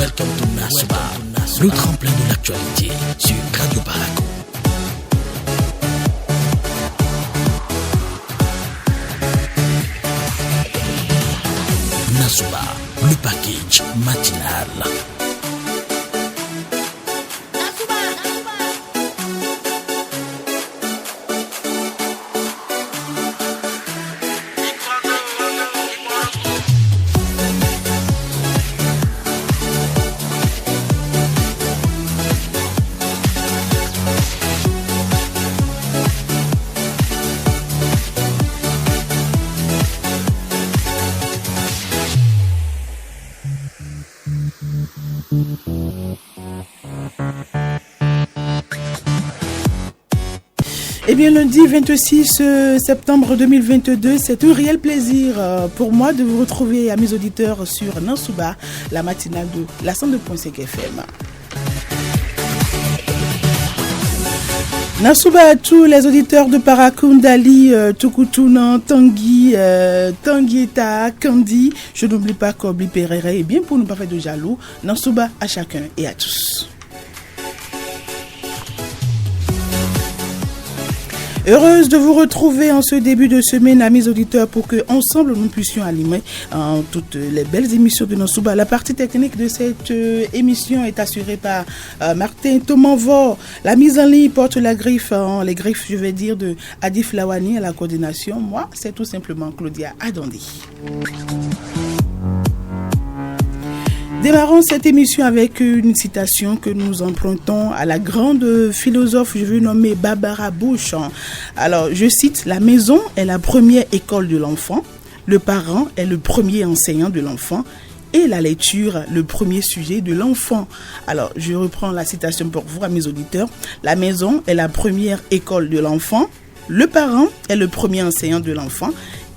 Welcome to Nasuba, le tremplin de l'actualité sur Radio Paraco. Nasuba, le package matinal. Eh bien, lundi 26 septembre 2022, c'est un réel plaisir pour moi de vous retrouver, amis auditeurs, sur Nasuba, la matinale de la 102.5 FM. Nasuba à tous les auditeurs de Parakundali, Tukutuna, Tanguy, Tanguieta, Kandi. Je n'oublie pas Kobli Perere et bien pour ne pas faire de jaloux, Nasuba à chacun et à tous. Heureuse de vous retrouver en ce début de semaine, amis auditeurs, pour que ensemble nous puissions animer toutes les belles émissions de Nasuba. La partie technique de cette émission est assurée par Martin Tomanvo. La mise en ligne porte la griffe, les griffes, je vais dire, de Adif Lawani à la coordination. Moi, c'est tout simplement Claudia Adondi. Démarrons cette émission avec une citation que nous empruntons à la grande philosophe, je veux nommer Barbara Bush. Alors, je cite, « La maison est la première école de l'enfant, le parent est le premier enseignant de l'enfant et la lecture, le premier sujet de l'enfant. » Alors, je reprends la citation pour vous, à mes auditeurs. « La maison est la première école de l'enfant, le parent est le premier enseignant de l'enfant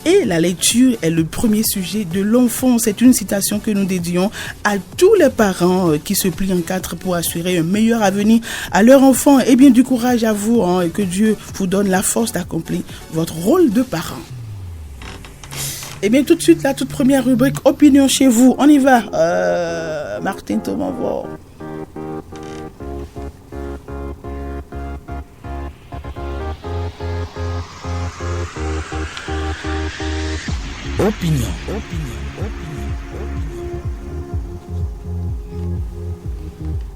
et la lecture est le premier sujet de l'enfant. » C'est une citation que nous dédions à tous les parents qui se plient en quatre pour assurer un meilleur avenir à leur enfant. Et bien du courage à vous et que Dieu vous donne la force d'accomplir votre rôle de parent. Et bien tout de suite, la toute première rubrique Opinion chez vous. On y va. Martin Tomanvo. Opinion.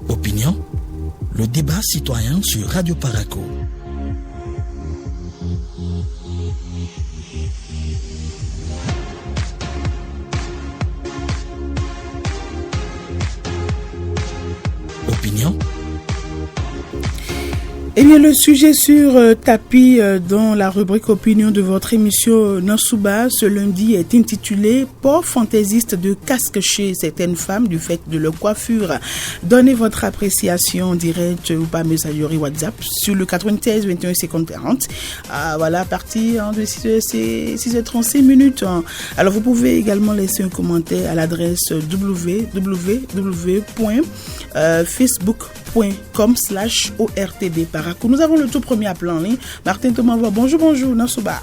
Opinion, le débat citoyen sur Radio Paraco. Opinion. Eh bien, le sujet sur tapis dans la rubrique opinion de votre émission Nasuba ce lundi est intitulé « Port fantaisiste de casque chez certaines femmes du fait de leur coiffure ». Donnez votre appréciation en direct ou par messagerie WhatsApp sur le 93 21 50 40. Voilà, à partir de 6h36 minutes. Alors, vous pouvez également laisser un commentaire à l'adresse www.facebook.com/ORTD Paraco. Nous avons le tout premier appelant en ligne. Martin Tomanvo. Bonjour, Nasuba.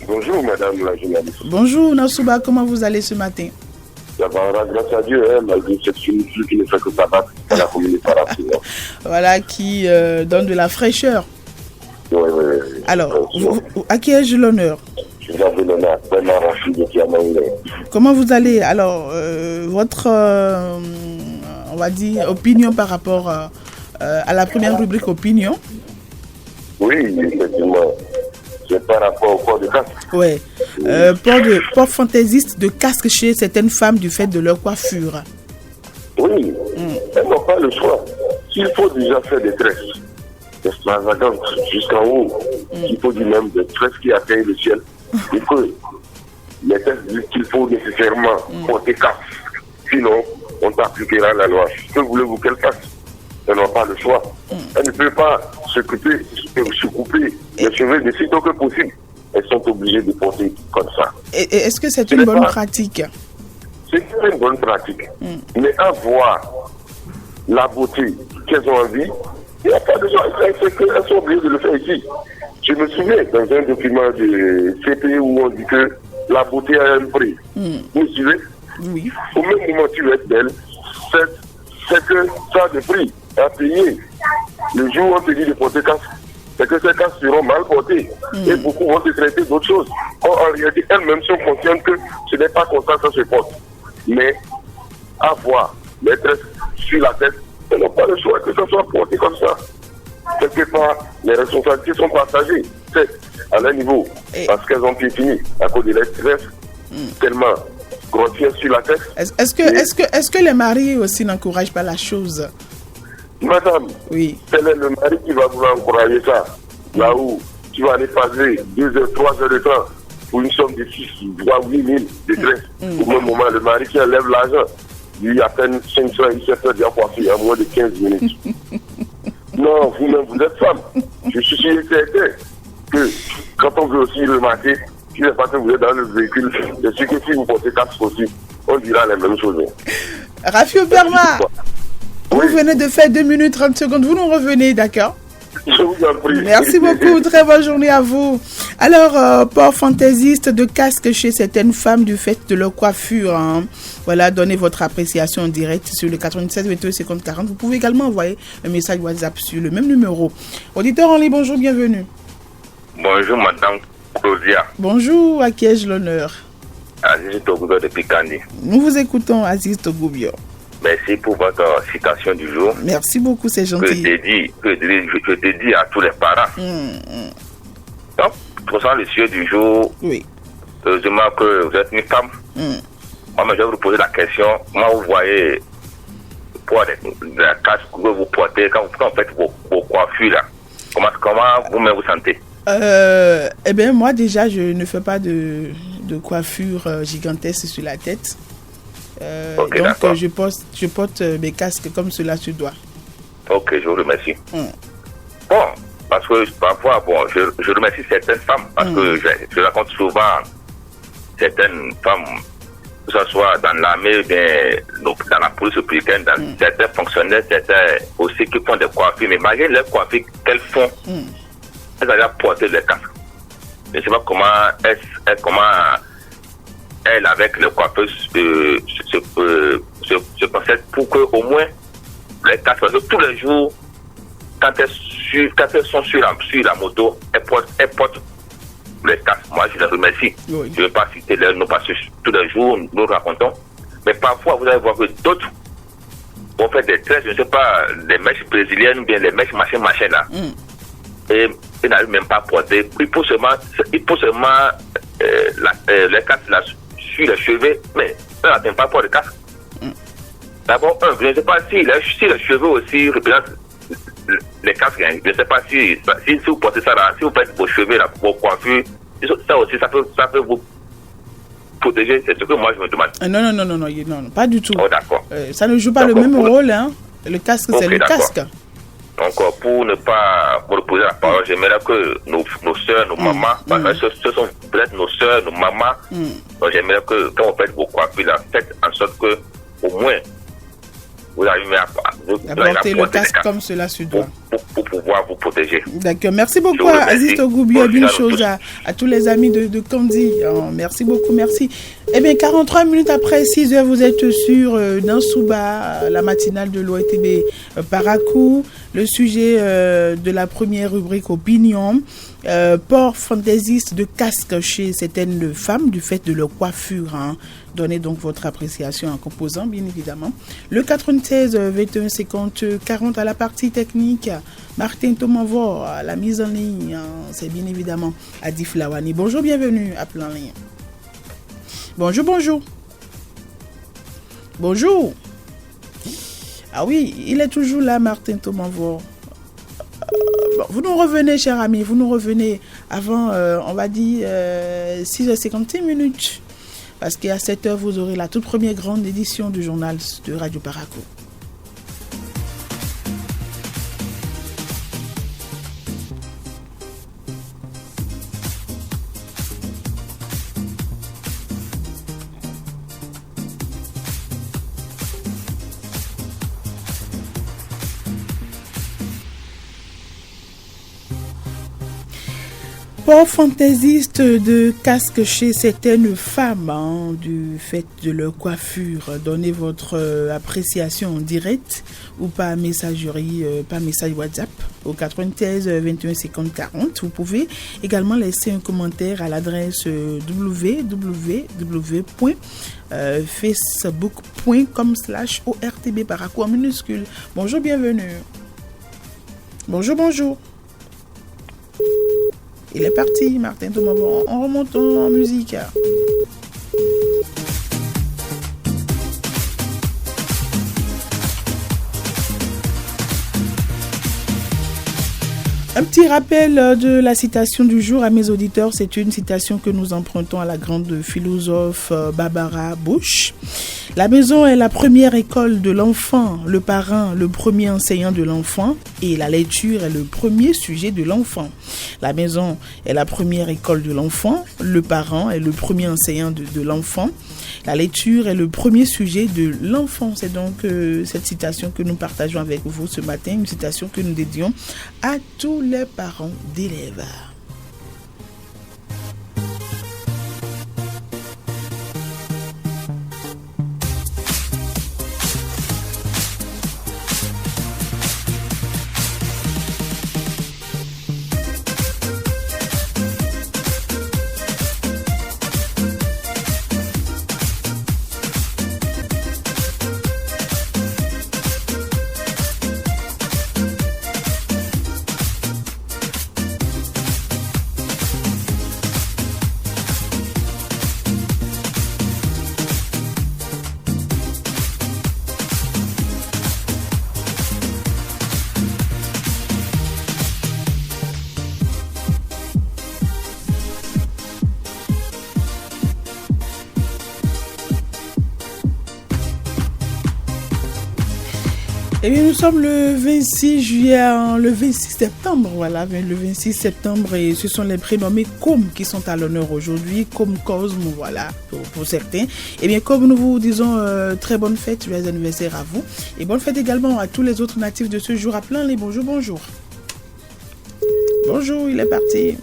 Bonjour, madame la journaliste. Bonjour, Nasuba. Comment vous allez ce matin? Ça va, grâce à Dieu, malgré cette pluie qui ne fait que s'abattre dans la commune de Paraco. Voilà, qui donne de la fraîcheur. Oui. Alors, à qui ai-je l'honneur? Vous avez l'honneur, Bernard Rachid de Tiamaoulé. Comment vous allez? Alors, votre, on va dire, opinion par rapport à la première rubrique opinion? Oui, effectivement. C'est par rapport au port de casque. Oui. Port fantaisiste de casque chez certaines femmes du fait de leur coiffure. Oui, elles n'ont pas le choix. S'il faut déjà faire des tresses extravagantes jusqu'en haut, il faut du même des tresses qui atteignent le ciel. Il faut les tests disent qu'il faut nécessairement porter casque. Sinon, on t'appliquera la loi. Que voulez-vous qu'elle fasse? Elles n'ont pas le choix. Elles ne peuvent pas se couper les cheveux de sitôt que possible. Elles sont obligées de porter comme ça. Et est-ce que c'est une bonne pratique? C'est une bonne pratique. Mais à voir la beauté qu'elles ont envie, il n'y a pas de choix. Elles sont obligées de le faire ici. Je me souviens dans un document de CPE où on dit que la beauté a un prix. Vous suivez? Oui. Au même moment tu es belle, c'est que ça a des prix à payer. Le jour où on te dit de porter casque, c'est que ces casques seront mal portés. Et beaucoup vont se traiter d'autres choses. Or, en réalité, elles-mêmes sont conscientes que ce n'est pas comme ça que ça se porte. Mais avoir maîtresse sur la tête, elles n'ont pas le choix que ça soit porté comme ça. Quelque part, les responsabilités sont partagées. C'est à leur niveau, parce qu'elles ont piétiné à cause de leur stress tellement grossière sur la tête. Est-ce que les maris aussi n'encouragent pas la chose? Madame, oui. C'est le mari qui va vouloir encourager ça. Là où tu vas aller passer 2 heures, 3 heures de temps pour une somme de 6, voire 8 000 de graisse. Au même moment, le mari qui enlève l'argent, lui, à peine 500, il s'est fait bien coiffer en moins de 15 minutes. Non, vous-même, vous êtes femme. Je suis sûr et certain que quand on veut aussi remarquer, si c'est parce que vous êtes dans le véhicule, c'est sûr que si vous portez casque aussi, on dira la même chose. Rafi Oberma, vous venez de faire 2 minutes 30 secondes, vous nous revenez, d'accord? Je vous en prie. Merci beaucoup, très bonne journée à vous. Alors, port fantaisiste de casque chez certaines femmes du fait de leur coiffure. Hein. Voilà, donnez votre appréciation en direct sur le 96 22 50 40. Vous pouvez également envoyer un message WhatsApp sur le même numéro. Auditeur en ligne, bonjour, bienvenue. Bonjour, madame Claudia. Bonjour, à qui ai-je l'honneur? Aziz Togoubio de Picardie. Nous vous écoutons, Aziz Togoubio. Merci pour votre citation du jour. Merci beaucoup, c'est gentil. Je te dis à tous les parents. Donc, concernant le sujet du jour, oui. Heureusement que vous êtes une femme. Moi, je vais vous poser la question. Comment vous voyez pour la casque que vous portez quand vous faites vos coiffures là? Comment vous-même vous sentez? Eh bien, moi déjà, je ne fais pas de coiffure gigantesque sur la tête. Okay, donc, je porte mes casques comme cela se doit. Ok, je vous remercie. Bon, parce que parfois, je remercie certaines femmes parce que je raconte souvent certaines femmes, que ce soit dans l'armée, dans la police républicaine, dans certains fonctionnaires, certains aussi qui font des coiffures, mais malgré les coiffures qu'elles font, elles arrivent à porter les casques. Je ne sais pas comment elle, avec le coiffeur, se concède pour que au moins les casques, parce que tous les jours, quand elles sont sur la moto, elles portent les casques. Moi, je les remercie. Oui. Je ne vais pas citer leur nom parce que tous les jours, nous racontons. Mais parfois, vous allez voir que d'autres vont faire des tresses, je ne sais pas, des mèches brésiliennes ou bien les mèches machin là. Et ils n'arrivent même pas à porter. Il faut seulement les casques là sur les cheveux, mais ça n'atteint pas pour le casque. D'abord, je ne sais pas si les cheveux aussi représentent les casques. Je ne sais pas si vous portez ça là, si vous faites vos cheveux là, vos coiffures, ça aussi, ça peut vous protéger. C'est ce que moi je me demande. Non, pas du tout. Oh, d'accord. Ça ne joue pas le même rôle, hein. Le casque, c'est le casque. Donc, pour ne pas me reposer la parole, j'aimerais que nos soeurs, nos mamans, parce que ce sont peut-être nos soeurs, nos mamans, donc j'aimerais que quand vous faites vos coiffures là, faites en sorte que, au moins, vous arrivez à porter le casque comme cela se doit. Pour pouvoir vous protéger. D'accord. Merci beaucoup, Aziz Togoubio. Une chose à tous les amis de Kandi. Merci beaucoup, merci. Eh bien, 43 minutes après 6 heures, vous êtes sur Nansouba, la matinale de l'OETB Parakou. Le sujet de la première rubrique opinion. Port fantaisiste de casque chez certaines femmes du fait de leur coiffure. Donnez donc votre appréciation en composant, bien évidemment. Le 96 21 50 40 à la partie technique. Martin Tomanvor à la mise en ligne. C'est bien évidemment Adi Flawani. Bonjour, bienvenue à Plan Ligne. Bonjour. Ah oui, il est toujours là, Martin Tomanvor. Vous nous revenez, chers amis, avant, on va dire, 6h51 minutes. Parce qu'à 7h, vous aurez la toute première grande édition du journal de Radio Parakou. Port fantaisiste de casque chez certaines femmes du fait de leur coiffure. Donnez votre appréciation en direct ou par messagerie, par message WhatsApp au 93 21 50 40. Vous pouvez également laisser un commentaire à l'adresse www.facebook.com/ORTB Baracou en minuscule. Bonjour, bienvenue. Bonjour. Il est parti, Martin Thomas. On remonte en musique. Un petit rappel de la citation du jour à mes auditeurs. C'est une citation que nous empruntons à la grande philosophe Barbara Bush. La maison est la première école de l'enfant, le parent, le premier enseignant de l'enfant et la lecture est le premier sujet de l'enfant. La maison est la première école de l'enfant, le parent est le premier enseignant de l'enfant. La lecture est le premier sujet de l'enfant. C'est donc cette citation que nous partageons avec vous ce matin, une citation que nous dédions à tous les parents d'élèves. Eh bien, nous sommes le 26 juillet, le 26 septembre, voilà, le 26 septembre, et ce sont les prénommés Com qui sont à l'honneur aujourd'hui, comme Cosme, voilà, pour certains. Eh bien, comme nous vous disons, très bonne fête, joyeux anniversaire à vous, et bonne fête également à tous les autres natifs de ce jour, appelant les bonjour. Bonjour, il est parti.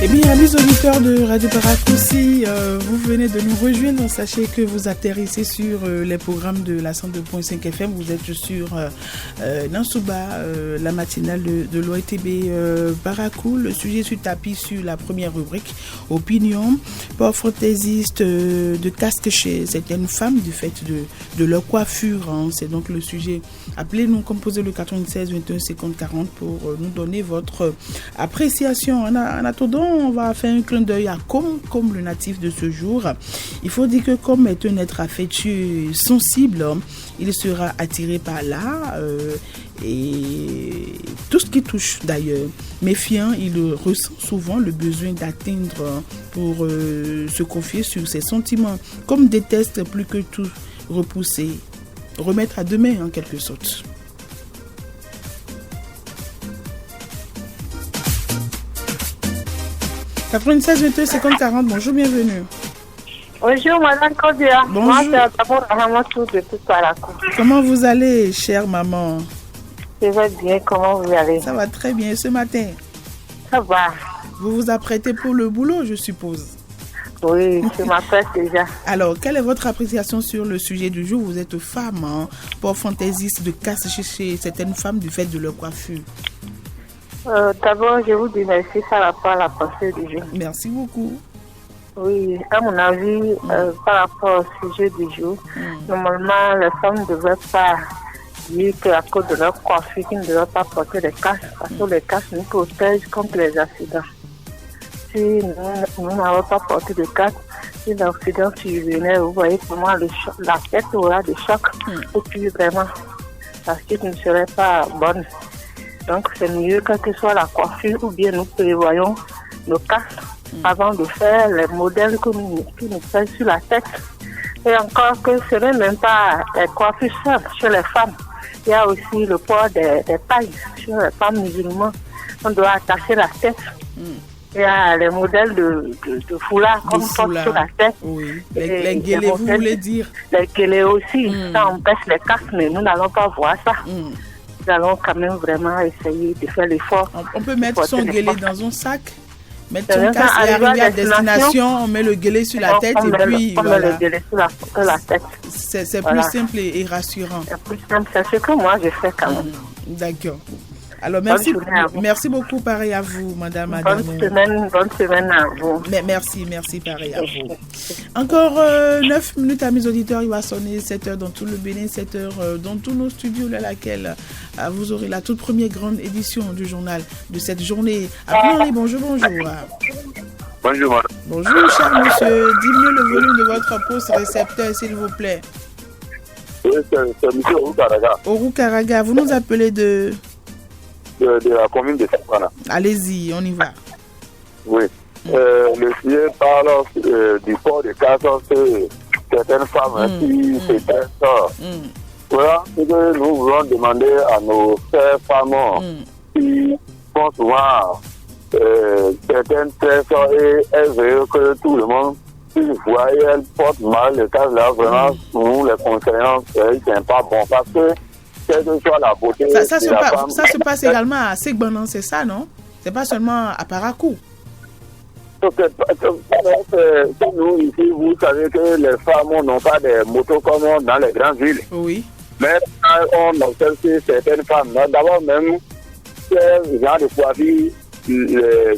Eh bien, amis auditeurs de Radio Baracou, si vous venez de nous rejoindre, sachez que vous atterrissez sur les programmes de la 102.5 FM. Vous êtes sur Nansouba, la matinale de l'ORTB Baracou. Le sujet sur tapis sur la première rubrique, opinion, port fantaisiste de casque chez certaines femmes du fait de leur coiffure. C'est donc le sujet. Appelez-nous, composez le 96 21 50 40 pour nous donner votre appréciation. En attendant, on va faire un clin d'œil à comme le natif de ce jour. Il faut dire que comme est un être affectueux, sensible, il sera attiré par là et tout ce qui touche d'ailleurs. Méfiant, il ressent souvent le besoin d'atteindre pour se confier sur ses sentiments. Comme déteste plus que tout repousser, remettre à demain en quelque sorte. « 96 22 50 40, bonjour, bienvenue. » Bonjour, Madame Claudia. Bonjour. Moi, c'est d'abord Ramatou de tout à la cour. Comment vous allez, chère maman? Je vais bien, comment vous allez? Ça va très bien ce matin. Ça va. Vous vous apprêtez pour le boulot, je suppose. Oui, je m'apprête déjà. Alors, quelle est votre appréciation sur le sujet du jour? Vous êtes femme, hein, pour fantaisiste de casse chez certaines femmes du fait de leur coiffure. D'abord, je vous dis merci par rapport à la pensée du jour. Merci beaucoup. Oui, à mon avis, par rapport au sujet du jour, normalement, les femmes ne devraient pas dire qu'à cause de leur coiffure, qu'ils ne devraient pas porter des casques, parce que les casques nous protègent contre les accidents. Si nous n'avons pas porté de casque, si l'accident survenait, vous voyez comment la tête aura des chocs, et puis vraiment, la suite ne serait pas bonne. Donc, c'est mieux quelle que soit la coiffure, ou bien nous prévoyons nos casques avant de faire les modèles qui nous prennent sur la tête. Et encore que ce n'est même pas les coiffures simples chez les femmes. Il y a aussi le poids des tailles chez les femmes musulmanes. On doit attacher la tête. Il y a les modèles de foulard qu'on porte sur la tête. Oui. Les guélés, vous voulez dire? Les guélés aussi. Ça empêche les casques, mais nous n'allons pas voir ça. Nous allons quand même vraiment essayer de faire l'effort. On peut mettre son guélé dans un sac, mettre son casque et arriver à destination, on met le guélé sur la tête et puis on met le guélé sur la tête. C'est plus simple et rassurant. C'est plus simple, c'est ce que moi je fais quand même. D'accord. Alors merci beaucoup, pareil à vous, Madame Adamo. Bonne semaine à vous. Merci, pareil à vous. Encore 9 minutes à mes auditeurs, il va sonner 7h dans tout le Bénin, 7h dans tous nos studios, dans laquelle vous aurez la toute première grande édition du journal de cette journée. Appelez-les, bonjour. Bonjour, madame. Bonjour, cher monsieur. Diminuez le volume de votre poste récepteur, s'il vous plaît. Oui, c'est monsieur Orukaraga. Orukaraga, vous nous appelez de la commune de Sapana. Allez-y, on y va. Oui. Le sujet parle du port de casque que certaines femmes qui se traitent. Voilà ce que nous voulons demander à nos frères femmes qui font souvent certaines tresses et elles veulent que tout le monde puisse voir et elles portent mal le casque là. Vraiment, nous les conseillons, c'est pas bon parce que quelle que soit la beauté ça se passe également à Segbanan, c'est ça, non? C'est pas seulement à Parakou. Nous, ici, vous savez que les femmes n'ont pas de motos comme dans les grandes villes. Oui. Mais on observe que certaines femmes, d'abord même, ce genre de coiffure,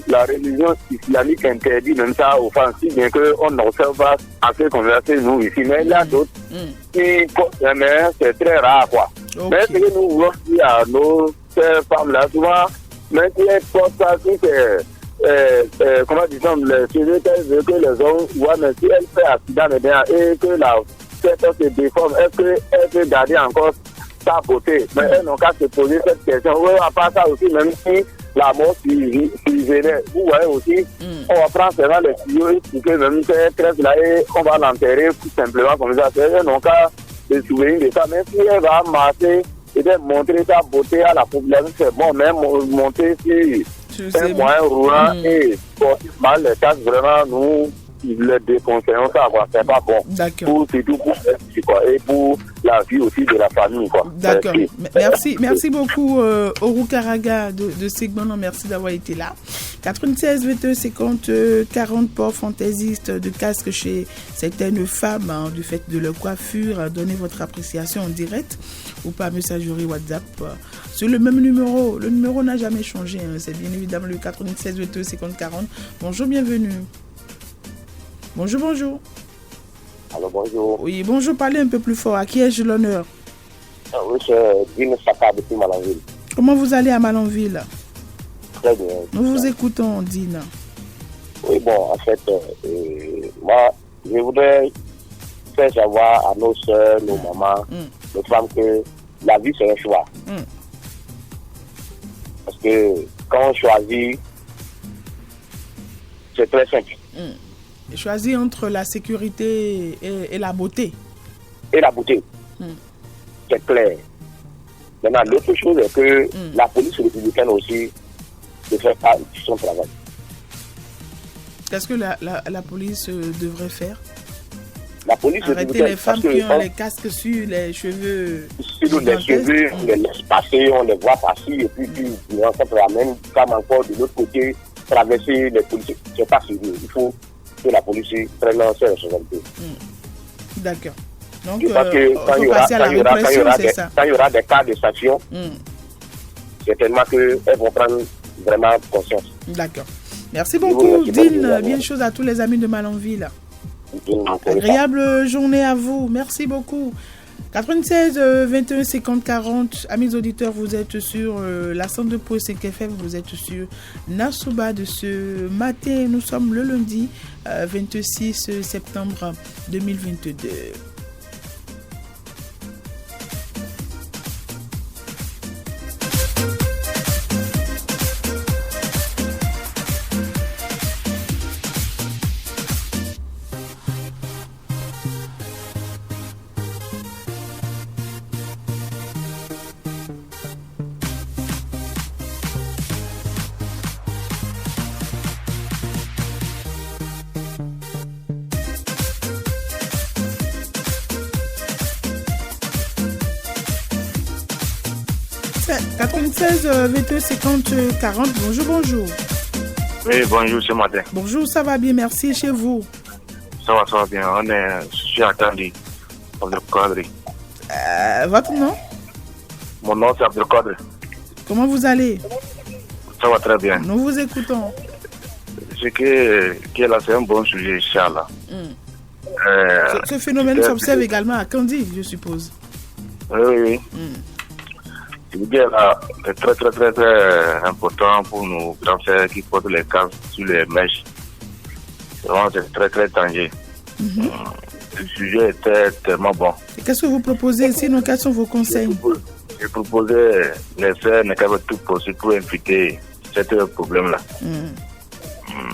la religion islamique interdit même ça aux femmes, si bien qu'on n'observe pas assez converser nous ici. Mais il y a d'autres qui, mais c'est très rare, quoi. Okay. Mais ce que nous voulons dire à nos femmes-là, souvent, même si elles portent ça, si c'est, comment disons, les sujets qu'elles veulent que les hommes voient, mais si elles font accident, et que la tête se déforme, est-ce qu'elles peuvent garder encore sa beauté? Mais elles n'ont qu'à se poser cette question. Oui, à part ça aussi, même si la mort venait, vous voyez aussi, on va prendre seulement les tuyaux pour que même cette tresse-là, et on va l'enterrer tout simplement comme ça. Elles n'ont qu'à se souvenir de ça. Même si elle va marcher et de montrer sa beauté à la population, c'est bon, même monter sur un moyen roulant et porter mal les casques, vraiment, nous les déconseillons ça, quoi. C'est pas bon. D'accord. Surtout pour elle, quoi, et pour la vie aussi de la famille, quoi. D'accord. Merci beaucoup, Orukaraga de Segbanan. Merci d'avoir été là. 96 22 50 40 ports fantaisistes de casques chez certaines femmes, hein, du fait de leur coiffure. Donnez votre appréciation en direct ou par messagerie WhatsApp sur le même numéro. Le numéro n'a jamais changé, hein. C'est bien évidemment le 96 22 50 40. Bonjour, bienvenue. Bonjour. Alors, bonjour. Oui, bonjour, parlez un peu plus fort. À qui ai-je l'honneur? Oui, c'est Dine Saka depuis Malanville. Comment vous allez à Malanville? Très bien. Nous vous écoutons, Dine. Oui, bon, en fait, moi, je voudrais faire savoir à nos soeurs, nos mamans, nos femmes que la vie, c'est un choix. Parce que quand on choisit, c'est très simple. Et choisir entre la sécurité et la beauté. Et la beauté, c'est clair. Maintenant, l'autre chose est que la police républicaine aussi ne fait pas son travail. Qu'est-ce que la police devrait faire? La police arrêter les femmes qui ont les casques sur les cheveux. Sur les cheveux, on les laisse passer, on les voit passer, et puis on rencontre la même femme encore de l'autre côté, traverser les policiers. C'est pas sérieux. Il faut que la police prenne ses responsabilités. D'accord. Donc, parce que quand il y aura des cas de sanction, certainement qu'elles vont prendre vraiment conscience. D'accord. Merci beaucoup, Dean. Bien chose à tous les amis de Malanville. Agréable journée à vous. Merci beaucoup. 96 21 50 40. Amis auditeurs, vous êtes sur la 102.5 FM. Vous êtes sur Nasuba de ce matin. Nous sommes le lundi 26 septembre 2022. « 96 22 50 40. Bonjour. Oui, bonjour ce matin. Bonjour, ça va bien, merci. Chez vous? Ça va bien. Je suis attendu. Abdelkader. Votre nom? Mon nom c'est Abdelkader. Comment vous allez? Ça va très bien. Nous vous écoutons. Ce qui est là, c'est un bon sujet, Inch'Allah. Ce phénomène s'observe également à Kandi, je suppose. Oui. Ce qui est là est très, très, très, très important pour nos grands frères qui portent les casques sur les mèches. C'est très, très dangereux. Le sujet était tellement bon. Et qu'est-ce que vous proposez? Sinon, quels sont vos conseils? Je proposais les faire ne qu'avec tout possible pour éviter ce problème-là.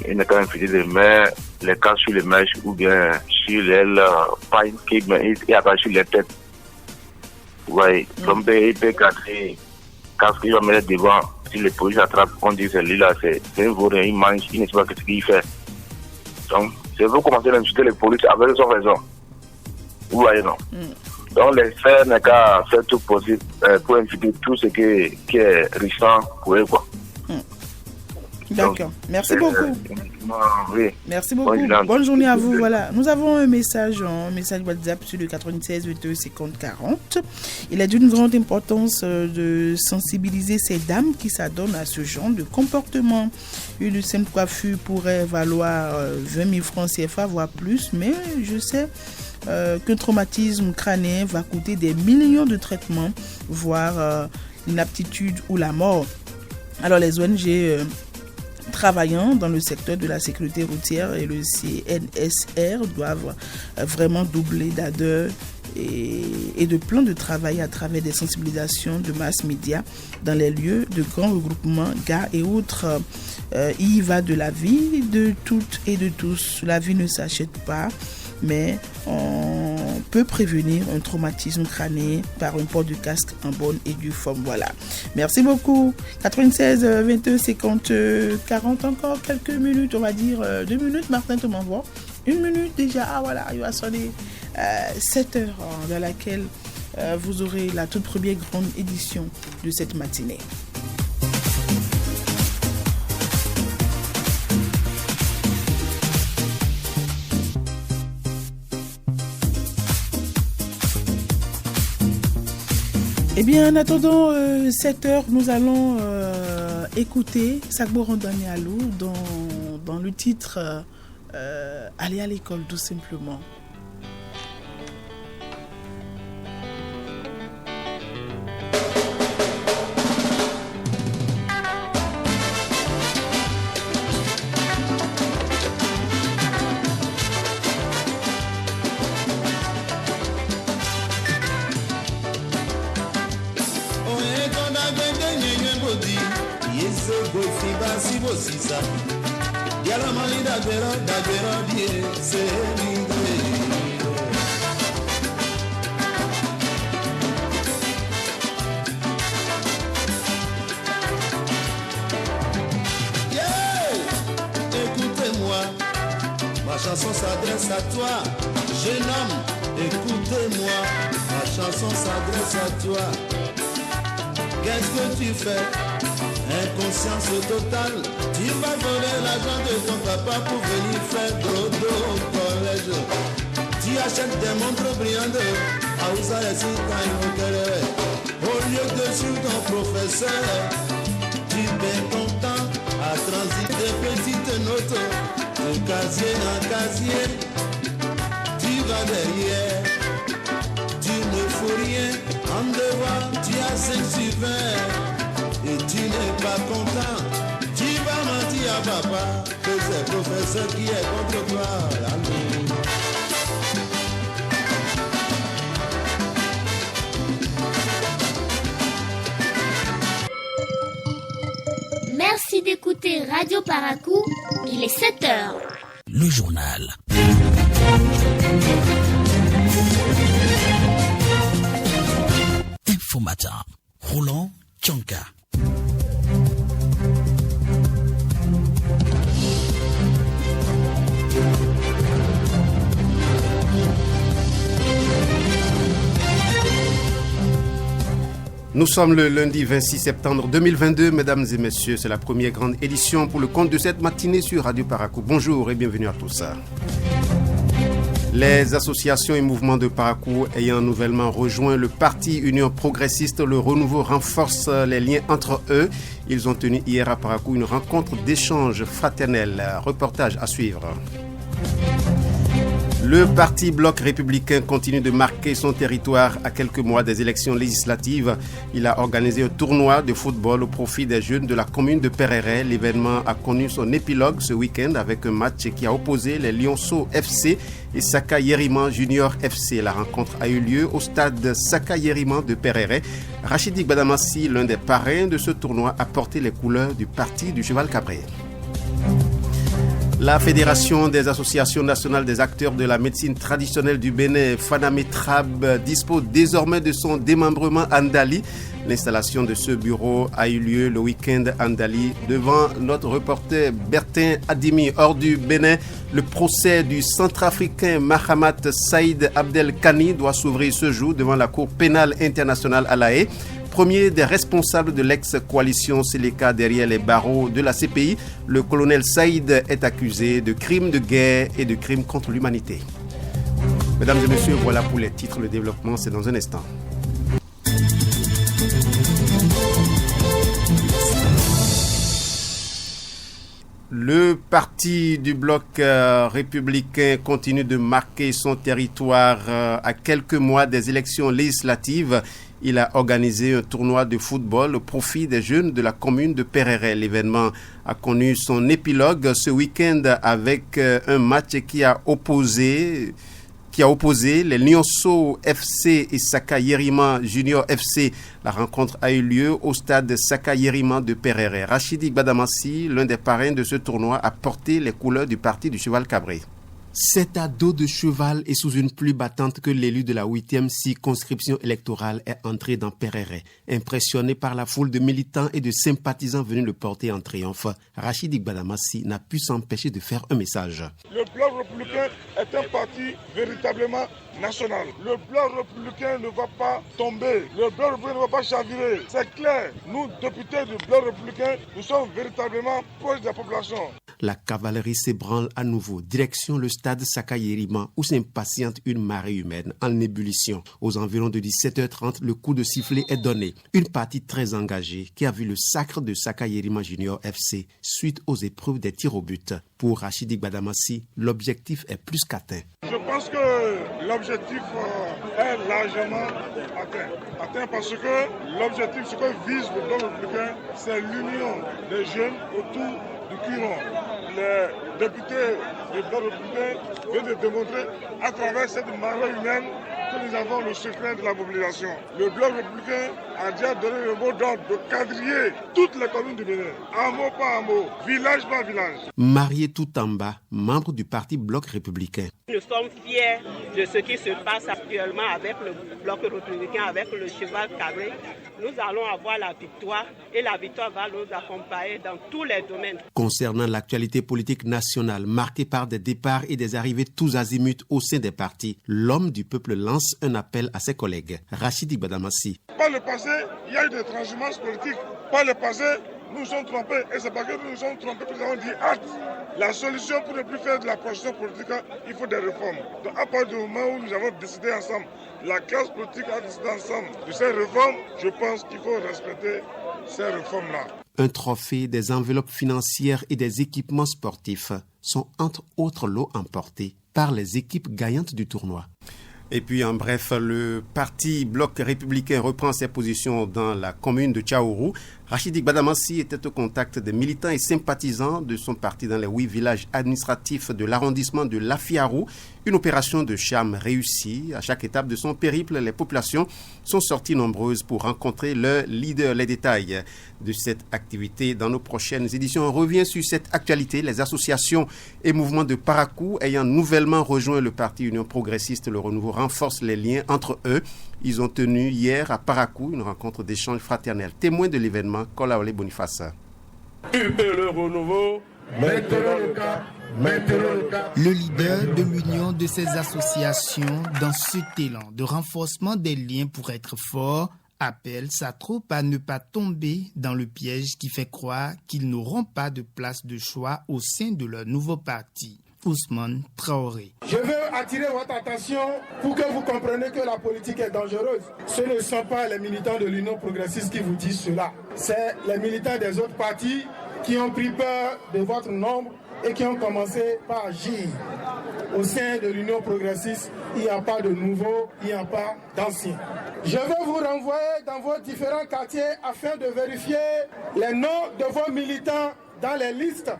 Il n'est qu'à éviter de mettre les casques sur les mèches ou bien sur les pailles qui apparaissent sur les têtes. Oui, comme il peut garder casque qu'il va mettre devant. Si les policiers attrapent, on dit que celui-là, c'est un vaurien, il mange, il ne sait pas ce qu'il fait. Donc, c'est vous commencer à insulter les policiers avec son raison. Vous voyez, non? Donc, les faire n'est qu'à faire tout possible pour éviter tout ce qui est risquant pour eux, quoi. D'accord. Merci beaucoup. Oui. Merci beaucoup. Bonne journée à vous. Voilà. Nous avons un message WhatsApp sur le 96 22 50 40. Il est d'une grande importance de sensibiliser ces dames qui s'adonnent à ce genre de comportement. Une simple coiffure pourrait valoir 20 000 francs CFA, voire plus, mais je sais qu'un traumatisme crânien va coûter des millions de traitements, voire l'inaptitude ou la mort. Alors les ONG travaillant dans le secteur de la sécurité routière et le CNSR doivent vraiment doubler d'ardeur et de plans de travail à travers des sensibilisations de mass médias dans les lieux de grands regroupements, gares et autres. Il y va de la vie de toutes et de tous. La vie ne s'achète pas, mais on peut prévenir un traumatisme crânien par un port de casque en bonne et due forme. Voilà. Merci beaucoup. 96 22 50 40, encore quelques minutes, on va dire 2 minutes. Martin, tu m'envoies 1 minute déjà. Ah voilà, il va sonner 7 heures dans laquelle vous aurez la toute première grande édition de cette matinée. Eh bien, en attendant 7 heures, nous allons écouter Sagbo Rondani Alou dans le titre Aller à l'école, tout simplement. si bosisa yala mali dagbera die se ma chanson s'adresse à toi, jeune homme, écoutez-moi, ma chanson s'adresse à toi. Qu'est-ce que tu fais? Inconscience totale, tu vas voler l'argent de ton papa pour venir faire dodo au collège. Tu achètes des montres brillantes, à Ousaïsi, au lieu de suivre ton professeur, tu es content à transit des petites notes. De casier en casier, tu vas derrière, tu ne fous rien, en devant tu as 5 sur 20, et tu n'es pas content, tu vas mentir à papa, que c'est le professeur qui est contre toi. Merci d'écouter Radio Paracou, il est 7h. Le journal. Info Matin. Roland Tchanka. Nous sommes le lundi 26 septembre 2022, mesdames et messieurs, c'est la première grande édition pour le compte de cette matinée sur Radio Paracou. Bonjour et bienvenue à tous. Les associations et mouvements de Paracou ayant nouvellement rejoint le parti Union Progressiste, le renouveau renforce les liens entre eux. Ils ont tenu hier à Paracou une rencontre d'échange fraternel. Reportage à suivre. Le parti Bloc républicain continue de marquer son territoire à quelques mois des élections législatives. Il a organisé un tournoi de football au profit des jeunes de la commune de Pereret. L'événement a connu son épilogue ce week-end avec un match qui a opposé les Lionceaux FC et Saka Yeriman Junior FC. La rencontre a eu lieu au stade Saka Yeriman de Pereret. Rachidi Gbadamassi, l'un des parrains de ce tournoi, a porté les couleurs du parti du Cheval Cabré. La Fédération des associations nationales des acteurs de la médecine traditionnelle du Bénin, Fanametrab, dispose désormais de son démembrement Andali. L'installation de ce bureau a eu lieu le week-end à Andali. Devant notre reporter Bertin Adimi, hors du Bénin, le procès du centrafricain Mahamat Saïd Abdelkani doit s'ouvrir ce jour devant la Cour pénale internationale à La Haye. Premier des responsables de l'ex-coalition Séléka derrière les barreaux de la CPI, le colonel Saïd est accusé de crimes de guerre et de crimes contre l'humanité. Mesdames et messieurs, voilà pour les titres. Le développement, c'est dans un instant. Le parti du bloc républicain continue de marquer son territoire à quelques mois des élections législatives. Il a organisé un tournoi de football au profit des jeunes de la commune de Pereret. L'événement a connu son épilogue ce week-end avec un match qui a opposé les Lionceaux FC et Saka Yeriman Junior FC. La rencontre a eu lieu au stade Saka Yeriman de Pereret. Rachidi Gbadamassi, l'un des parrains de ce tournoi, a porté les couleurs du parti du Cheval Cabré. C'est à dos de cheval et sous une pluie battante que l'élu de la 8e circonscription électorale est entré dans Pereret. Impressionné par la foule de militants et de sympathisants venus le porter en triomphe, Rachidi Gbadamassi n'a pu s'empêcher de faire un message. Le bloc républicain est un parti véritablement national. Le bloc républicain ne va pas tomber. Le bloc républicain ne va pas chavirer. C'est clair. Nous, députés du bloc républicain, nous sommes véritablement proches de la population. La cavalerie s'ébranle à nouveau, direction le stade Saka Yeriman où s'impatiente une marée humaine en ébullition. Aux environs de 17h30, le coup de sifflet est donné. Une partie très engagée qui a vu le sacre de Saka Yeriman Junior FC suite aux épreuves des tirs au but. Pour Rachidi Gbadamassi, l'objectif est plus qu'atteint. Je pense que l'objectif est largement atteint parce que l'objectif, ce que vise le bloc républicain, c'est l'union des jeunes autour du Quiron. Les députés du bloc républicain viennent de démontrer à travers cette marée humaine que nous avons le secret de la mobilisation. Le bloc républicain a déjà donné le mot d'ordre de quadriller toutes les communes du Bénin, un mot par un mot, village par village. Marié Toutamba, membre du parti Bloc républicain. Nous sommes fiers de ce qui se passe actuellement avec le Bloc républicain, avec le cheval carré. Nous allons avoir la victoire et la victoire va nous accompagner dans tous les domaines. Concernant l'actualité politique nationale, marquée par des départs et des arrivées tous azimuts au sein des partis, l'homme du peuple lance un appel à ses collègues. Rachidi Badamassi. Par le passé, il y a eu des transhumances politiques. Par le passé, nous nous sommes trompés. Et c'est parce que nous nous sommes trompés que nous avons dit hâte. La solution pour ne plus faire de la procession politique, il faut des réformes. Donc à partir du moment où nous avons décidé ensemble, la classe politique a décidé ensemble de ces réformes, je pense qu'il faut respecter ces réformes-là. Un trophée, des enveloppes financières et des équipements sportifs sont entre autres lots emportés par les équipes gagnantes du tournoi. Et puis en bref, le parti Bloc républicain reprend ses positions dans la commune de Tchaourou. Rachidi Badamassi était au contact des militants et sympathisants de son parti dans les 8 villages administratifs de l'arrondissement de Lafiarou. Une opération de charme réussie. À chaque étape de son périple, les populations sont sorties nombreuses pour rencontrer leur leader. Les détails de cette activité dans nos prochaines éditions. On revient sur cette actualité. Les associations et mouvements de Parakou ayant nouvellement rejoint le parti Union progressiste, le renouveau renforce les liens entre eux. Ils ont tenu hier à Parakou une rencontre d'échange fraternel. Témoin de l'événement, Kolaole Boniface. Le renouveau, maintenant le cas. Le leader de l'union de ces associations, dans cet élan de renforcement des liens pour être fort, appelle sa troupe à ne pas tomber dans le piège qui fait croire qu'ils n'auront pas de place de choix au sein de leur nouveau parti. Ousmane Traoré. Je veux attirer votre attention pour que vous compreniez que la politique est dangereuse. Ce ne sont pas les militants de l'Union progressiste qui vous disent cela. C'est les militants des autres partis qui ont pris peur de votre nombre et qui ont commencé par agir. Au sein de l'Union progressiste, il n'y a pas de nouveaux, il n'y a pas d'anciens. Je veux vous renvoyer dans vos différents quartiers afin de vérifier les noms de vos militants dans les listes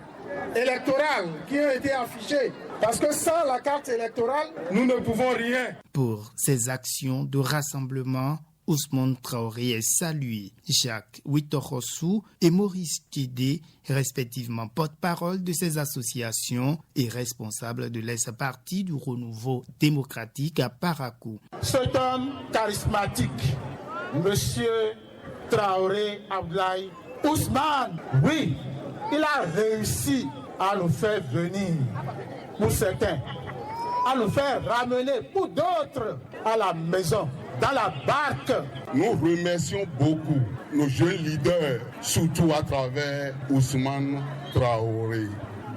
électorales qui ont été affichées. Parce que sans la carte électorale, nous ne pouvons rien. Pour ces actions de rassemblement, Ousmane Traoré est salué. Jacques Witorossou et Maurice Kédé, respectivement porte-parole de ces associations et responsable de l'ex-parti du renouveau démocratique à Parakou. C'est un charismatique, Monsieur Traoré Abdoulaye Ousmane. Oui, il a réussi à nous faire venir, pour certains, à nous faire ramener pour d'autres à la maison, dans la barque. Nous remercions beaucoup nos jeunes leaders, surtout à travers Ousmane Traoré.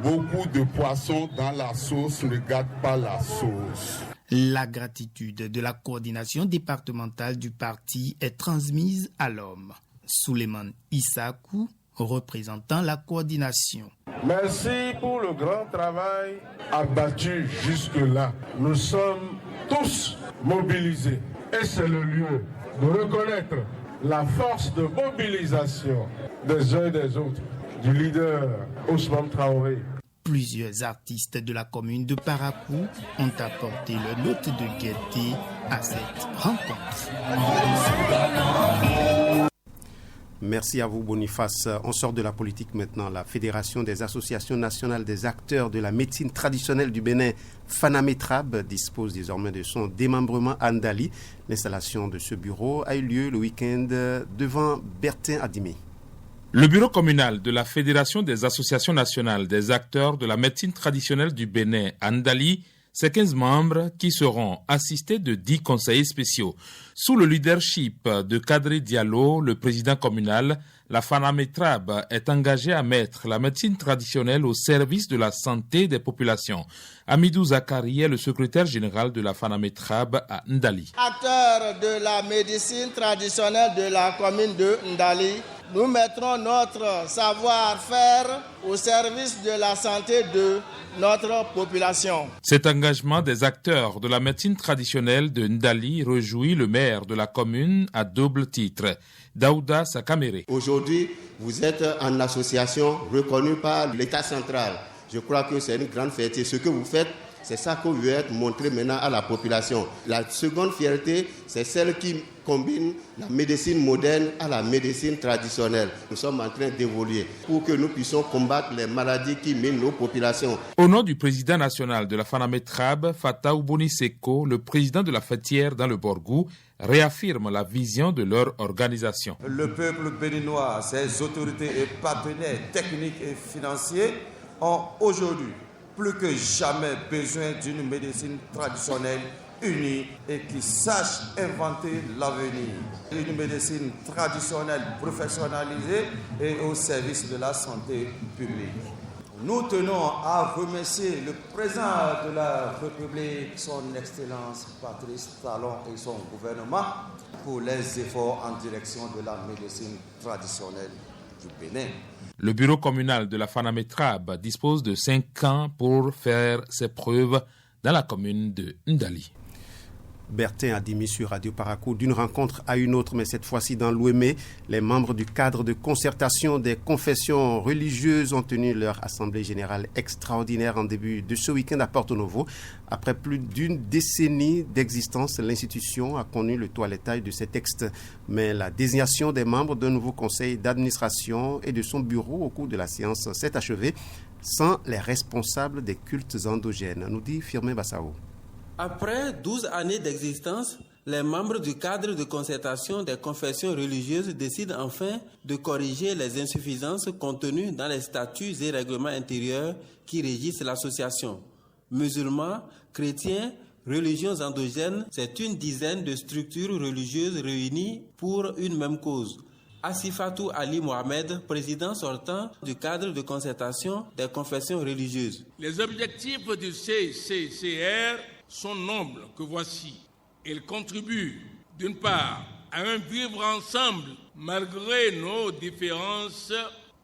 Beaucoup de poissons dans la sauce ne gâtent pas la sauce. La gratitude de la coordination départementale du parti est transmise à l'homme. Souleymane Issakou, représentant la coordination. Merci pour le grand travail abattu jusque-là. Nous sommes tous mobilisés et c'est le lieu de reconnaître la force de mobilisation des uns et des autres du leader Ousmane Traoré. Plusieurs artistes de la commune de Parakou ont apporté leur note de gaieté à cette rencontre. Merci à vous, Boniface. On sort de la politique maintenant. La Fédération des associations nationales des acteurs de la médecine traditionnelle du Bénin, Fanametrab, dispose désormais de son démembrement à Ndali. L'installation de ce bureau a eu lieu le week-end devant Bertin Adimé. Le bureau communal de la Fédération des associations nationales des acteurs de la médecine traditionnelle du Bénin, à Ndali, c'est 15 membres qui seront assistés de 10 conseillers spéciaux. Sous le leadership de Kadri Diallo, le président communal, la Fanametrab est engagée à mettre la médecine traditionnelle au service de la santé des populations. Amidou Zakari est le secrétaire général de la Fanametrab à Ndali. Acteurs de la médecine traditionnelle de la commune de Ndali, nous mettrons notre savoir-faire au service de la santé de notre population. Cet engagement des acteurs de la médecine traditionnelle de Ndali réjouit le maire de la commune à double titre, Daouda Sakamere. Aujourd'hui, vous êtes en association reconnue par l'État central. Je crois que c'est une grande fierté. Ce que vous faites C'est ça qu'on veut être montré maintenant à la population. La seconde fierté, c'est celle qui combine la médecine moderne à la médecine traditionnelle. Nous sommes en train d'évoluer pour que nous puissions combattre les maladies qui minent nos populations. Au nom du président national de la Fanametrabe, Fatta Ouboni Seko, le président de la fêtière dans le Borgou, réaffirme la vision de leur organisation. Le peuple béninois, ses autorités et partenaires techniques et financiers ont aujourd'hui plus que jamais besoin d'une médecine traditionnelle unie et qui sache inventer l'avenir. Une médecine traditionnelle professionnalisée et au service de la santé publique. Nous tenons à remercier le président de la République, son Excellence Patrice Talon et son gouvernement pour les efforts en direction de la médecine traditionnelle du Bénin. Le bureau communal de la Fanametrabe dispose de 5 ans pour faire ses preuves dans la commune de Ndali. Bertin a démis sur Radio Paracou d'une rencontre à une autre, mais cette fois-ci dans l'Ouémé. Les membres du cadre de concertation des confessions religieuses ont tenu leur assemblée générale extraordinaire en début de ce week-end à Porto Novo. Après plus d'une décennie d'existence, l'institution a connu le toilettage de ses textes. Mais la désignation des membres d'un nouveau conseil d'administration et de son bureau au cours de la séance s'est achevée sans les responsables des cultes endogènes, nous dit Firmin Bassao. Après 12 années d'existence, les membres du cadre de concertation des confessions religieuses décident enfin de corriger les insuffisances contenues dans les statuts et règlements intérieurs qui régissent l'association. Musulmans, chrétiens, religions endogènes, c'est une dizaine de structures religieuses réunies pour une même cause. Asifatou Ali Mohamed, président sortant du cadre de concertation des confessions religieuses. Les objectifs du CCCR sont nombreux que voici. Ils contribuent d'une part à un vivre ensemble malgré nos différences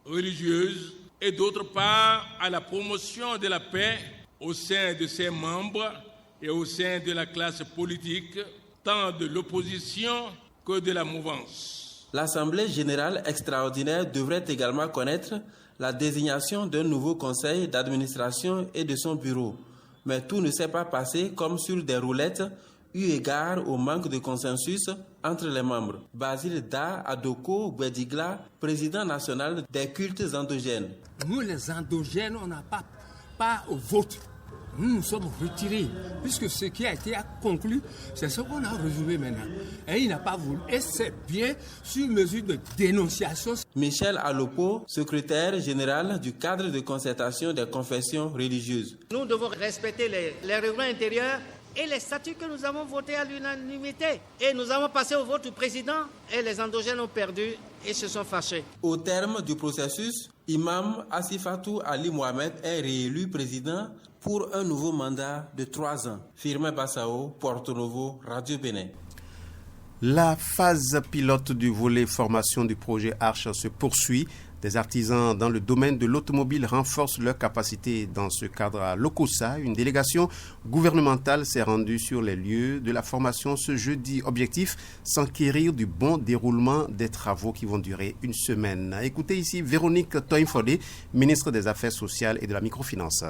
religieuses et d'autre part à la promotion de la paix au sein de ses membres et au sein de la classe politique, tant de l'opposition que de la mouvance. L'Assemblée générale extraordinaire devrait également connaître la désignation d'un nouveau conseil d'administration et de son bureau. Mais tout ne s'est pas passé comme sur des roulettes, eu égard au manque de consensus entre les membres. Basile Da Adoko Bwedigla, président national des cultes endogènes. Nous, les endogènes, on n'a pas au vote. Nous sommes retirés, puisque ce qui a été conclu, c'est ce qu'on a résumé maintenant. Et il n'a pas voulu. Et c'est bien sur mesure de dénonciation. Michel Alopo, secrétaire général du cadre de concertation des confessions religieuses. Nous devons respecter les règlements intérieurs et les statuts que nous avons votés à l'unanimité. Et nous avons passé au vote du président et les endogènes ont perdu et se sont fâchés. Au terme du processus, Imam Asifatou Ali Mohamed est réélu président pour un nouveau mandat de 3 ans. Firmin Bassao, Porto Novo, Radio Bénin. La phase pilote du volet formation du projet Arche se poursuit. Des artisans dans le domaine de l'automobile renforcent leur capacité dans ce cadre à Lokossa. Une délégation gouvernementale s'est rendue sur les lieux de la formation ce jeudi. Objectif, s'enquérir du bon déroulement des travaux qui vont durer une semaine. Écoutez ici Véronique Toinfodé, ministre des Affaires sociales et de la microfinance.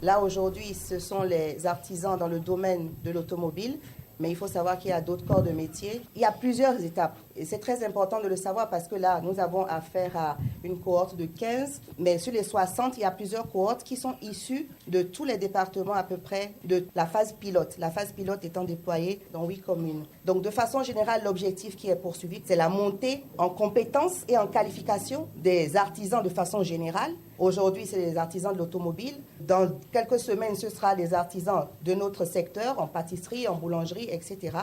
Là, aujourd'hui, ce sont les artisans dans le domaine de l'automobile, mais il faut savoir qu'il y a d'autres corps de métier. Il y a plusieurs étapes et c'est très important de le savoir parce que là, nous avons affaire à une cohorte de 15, mais sur les 60, il y a plusieurs cohortes qui sont issues de tous les départements à peu près de la phase pilote. La phase pilote étant déployée dans 8 communes. Donc, de façon générale, l'objectif qui est poursuivi, c'est la montée en compétences et en qualification des artisans de façon générale. Aujourd'hui, c'est les artisans de l'automobile. Dans quelques semaines, ce sera les artisans de notre secteur, en pâtisserie, en boulangerie, etc.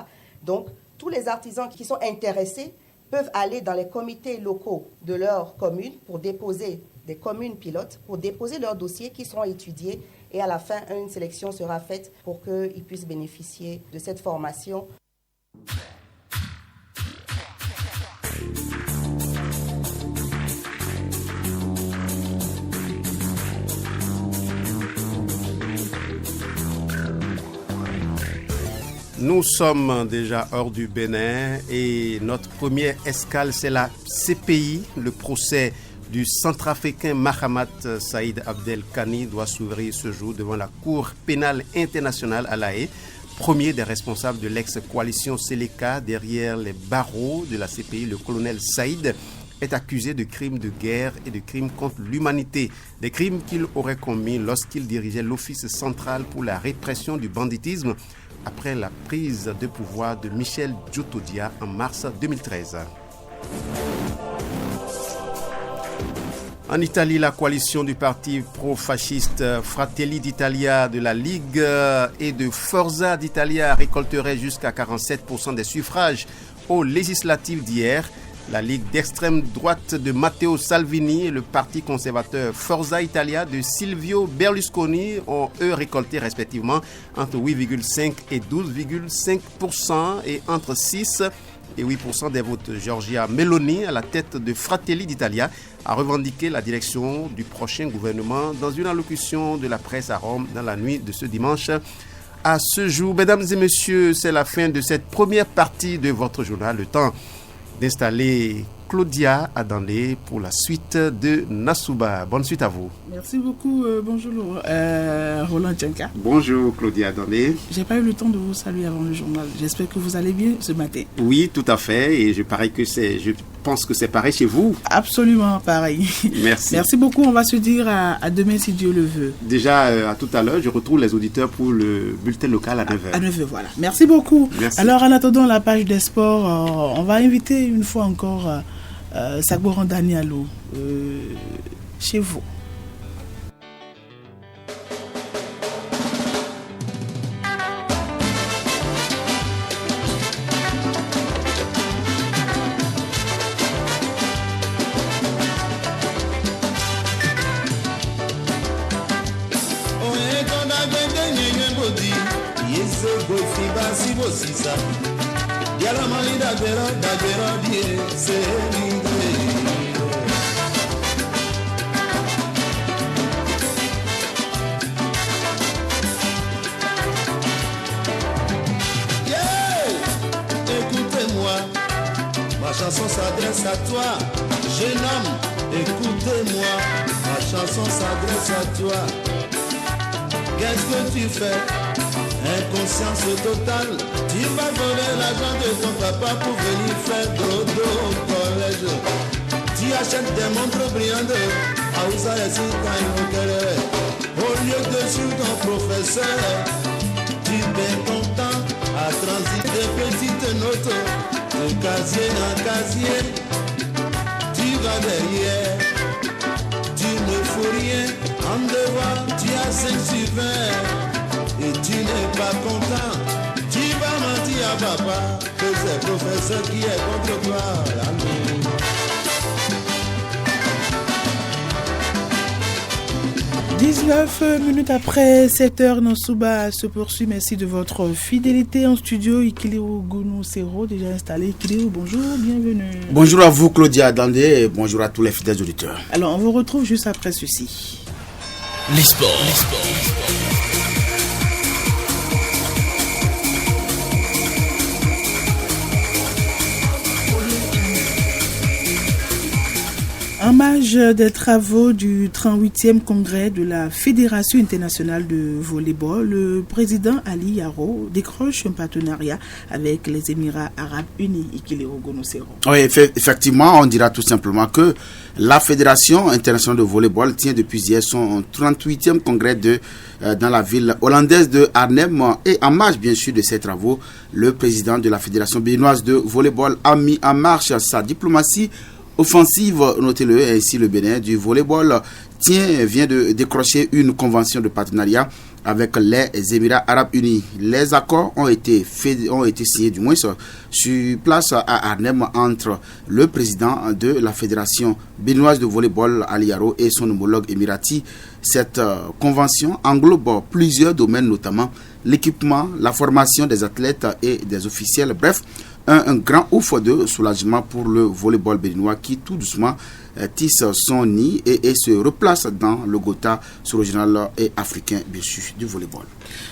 Donc, tous les artisans qui sont intéressés peuvent aller dans les comités locaux de leur commune pour déposer des communes pilotes, pour déposer leurs dossiers qui seront étudiés et à la fin, une sélection sera faite pour qu'ils puissent bénéficier de cette formation. Nous sommes déjà hors du Bénin et notre première escale, c'est la CPI, le procès du centrafricain Mahamat Saïd Abdel Kani doit s'ouvrir ce jour devant la Cour pénale internationale à La Haye. Premier des responsables de l'ex-coalition Seleka derrière les barreaux de la CPI, le colonel Saïd est accusé de crimes de guerre et de crimes contre l'humanité. Des crimes qu'il aurait commis lorsqu'il dirigeait l'Office central pour la répression du banditisme après la prise de pouvoir de Michel Djotodia en mars 2013. En Italie, la coalition du parti pro-fasciste Fratelli d'Italia, de la Ligue et de Forza d'Italia récolterait jusqu'à 47% des suffrages aux législatives d'hier. La Ligue d'extrême droite de Matteo Salvini et le parti conservateur Forza Italia de Silvio Berlusconi ont eux récolté respectivement entre 8,5 et 12,5% et entre 6 et 8% des votes. Giorgia Meloni, à la tête de Fratelli d'Italia, a revendiqué la direction du prochain gouvernement dans une allocution de la presse à Rome dans la nuit de ce dimanche. À ce jour, mesdames et messieurs, c'est la fin de cette première partie de votre journal. Le temps d'installer Claudia Adandé pour la suite de Nasouba. Bonne suite à vous. Merci beaucoup. Bonjour Roland Djenka. Bonjour Claudia Adandé. J'ai pas eu le temps de vous saluer avant le journal. J'espère que vous allez bien ce matin. Oui, tout à fait. Et je pense que c'est pareil chez vous. Absolument pareil. Merci. Merci beaucoup. On va se dire à demain si Dieu le veut. Déjà, à tout à l'heure, je retrouve les auditeurs pour le bulletin local à 9h. À 9h, voilà. Merci beaucoup. Merci. Alors, en attendant la page des sports, on va inviter une fois encore Sagboran Danialo chez vous. Écoutez-moi, ma chanson s'adresse à toi, jeune homme, écoutez-moi, ma chanson s'adresse à toi. Qu'est-ce que tu fais? Inconscience totale, tu vas voler l'argent de ton papa pour venir faire dodo au collège. Tu achètes des montres brillantes à Ousaïsi quand au lieu de suivre ton professeur, tu es content à transiter des petites notes de casier en casier. Tu vas derrière, tu ne fous rien en devoir, tu as 5 sur 20. Et tu n'es pas content, tu vas mentir à papa que c'est le professeur qui est contre toi. 19 minutes après 7h, Nasouba se poursuit. Merci de votre fidélité en studio. Ikileo Gounou Sero, déjà installé. Ikileo, bonjour, bienvenue. Bonjour à vous, Claudia Dandé, et bonjour à tous les fidèles auditeurs. Alors, on vous retrouve juste après ceci. Les sports. En marge des travaux du 38e congrès de la Fédération internationale de volleyball, le président Ali Yaro décroche un partenariat avec les Émirats arabes unis. Oui, effectivement, on dira tout simplement que la Fédération internationale de volleyball tient depuis hier son 38e congrès dans la ville hollandaise de Arnhem. Et en marge, bien sûr, de ces travaux, le président de la Fédération béninoise de volleyball a mis en marche sa diplomatie offensive, notez-le, ainsi le Bénin du volleyball vient de décrocher une convention de partenariat avec les Émirats arabes unis. Les accords ont été signés du moins sur place à Arnhem entre le président de la Fédération béninoise de volleyball Ali Yaro et son homologue émirati. Cette convention englobe plusieurs domaines, notamment l'équipement, la formation des athlètes et des officiels. Bref, un grand ouf de soulagement pour le volleyball béninois qui tout doucement tisse son nid et se replace dans le Gotha sur le régional et africain, bien sûr, du volleyball.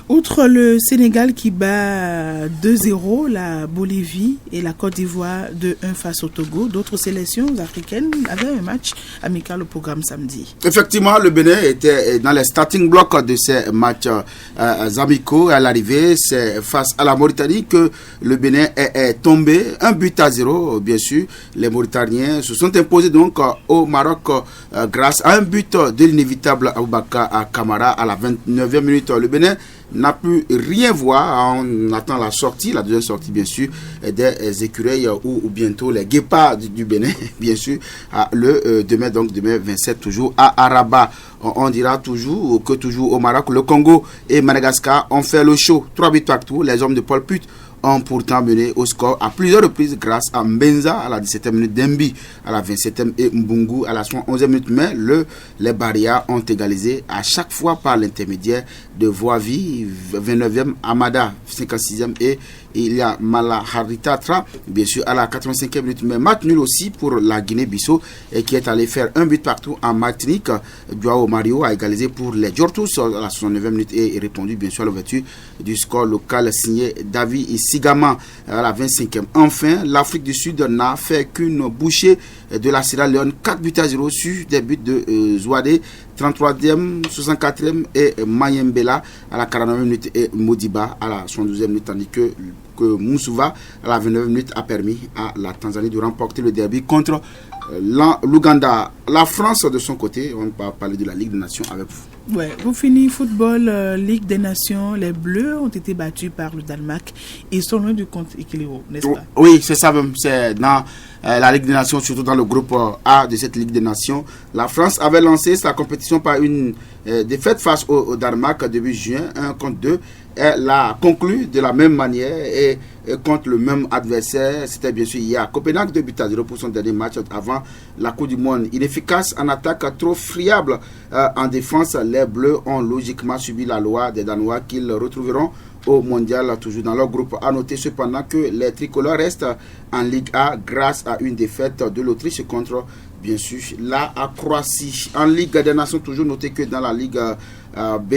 Outre le Sénégal qui bat 2-0 la Bolivie et la Côte d'Ivoire 2-1 face au Togo, d'autres sélections africaines avaient un match amical au programme samedi. Effectivement, le Bénin était dans les starting blocks de ces matchs amicaux. À l'arrivée, c'est face à la Mauritanie que le Bénin est tombé 1-0, bien sûr. Les Mauritaniens se sont imposés donc au Maroc grâce à un but de l'inévitable Aboubakar Kamara à la 29e minute. Le Bénin n'a pu rien voir. On attend la deuxième sortie bien sûr des écureuils ou bientôt les guépards du Bénin bien sûr demain 27 toujours à Rabat. On dira toujours au Maroc, le Congo et Madagascar ont fait le show, 3 buts partout. Les hommes de Paul Put ont pourtant mené au score à plusieurs reprises grâce à Mbenza à la 17e minute, Dembi à la 27e et Mbungu à la 11e minute. Mais les Barrières ont égalisé à chaque fois par l'intermédiaire de Voavi, 29e, Amada, 56e et il y a Malaharitatra, bien sûr, à la 85e minute. Mais match nul aussi pour la Guinée-Bissau qui est allé faire un but partout en Martinique. Joao Mario a égalisé pour les Djortous à la 69e minute et répondu bien sûr à l'ouverture du score local signé David Sigama à la 25e. Enfin, l'Afrique du Sud n'a fait qu'une bouchée de la Sierra Leone, 4-0 sur des buts de Zouadé, 33e, 64e et Mayembela à la 49e minute et Modiba à la 72e minute, tandis que Moussouva à la 29e minute a permis à la Tanzanie de remporter le derby contre l'Ouganda. La France de son côté, on va parler de la Ligue des Nations avec vous. Ouais, pour finir, football, Ligue des Nations, les Bleus ont été battus par le Danemark. Ils sont loin du compte équilibre, n'est-ce pas? Oui, c'est ça même. C'est dans la Ligue des Nations, surtout dans le groupe A de cette Ligue des Nations. La France avait lancé sa compétition par une défaite face au Danemark début juin, 1-2. Elle a conclu de la même manière et contre le même adversaire. C'était bien sûr hier à Copenhague, 2-0 pour son dernier match avant la Coupe du Monde. Inefficace en attaque, trop friable en défense, les Bleus ont logiquement subi la loi des Danois qu'ils retrouveront au mondial, toujours dans leur groupe. À noter cependant que les tricolores restent en Ligue A grâce à une défaite de l'Autriche contre, bien sûr, la Croatie. En Ligue des Nations, toujours noté que dans la Ligue B,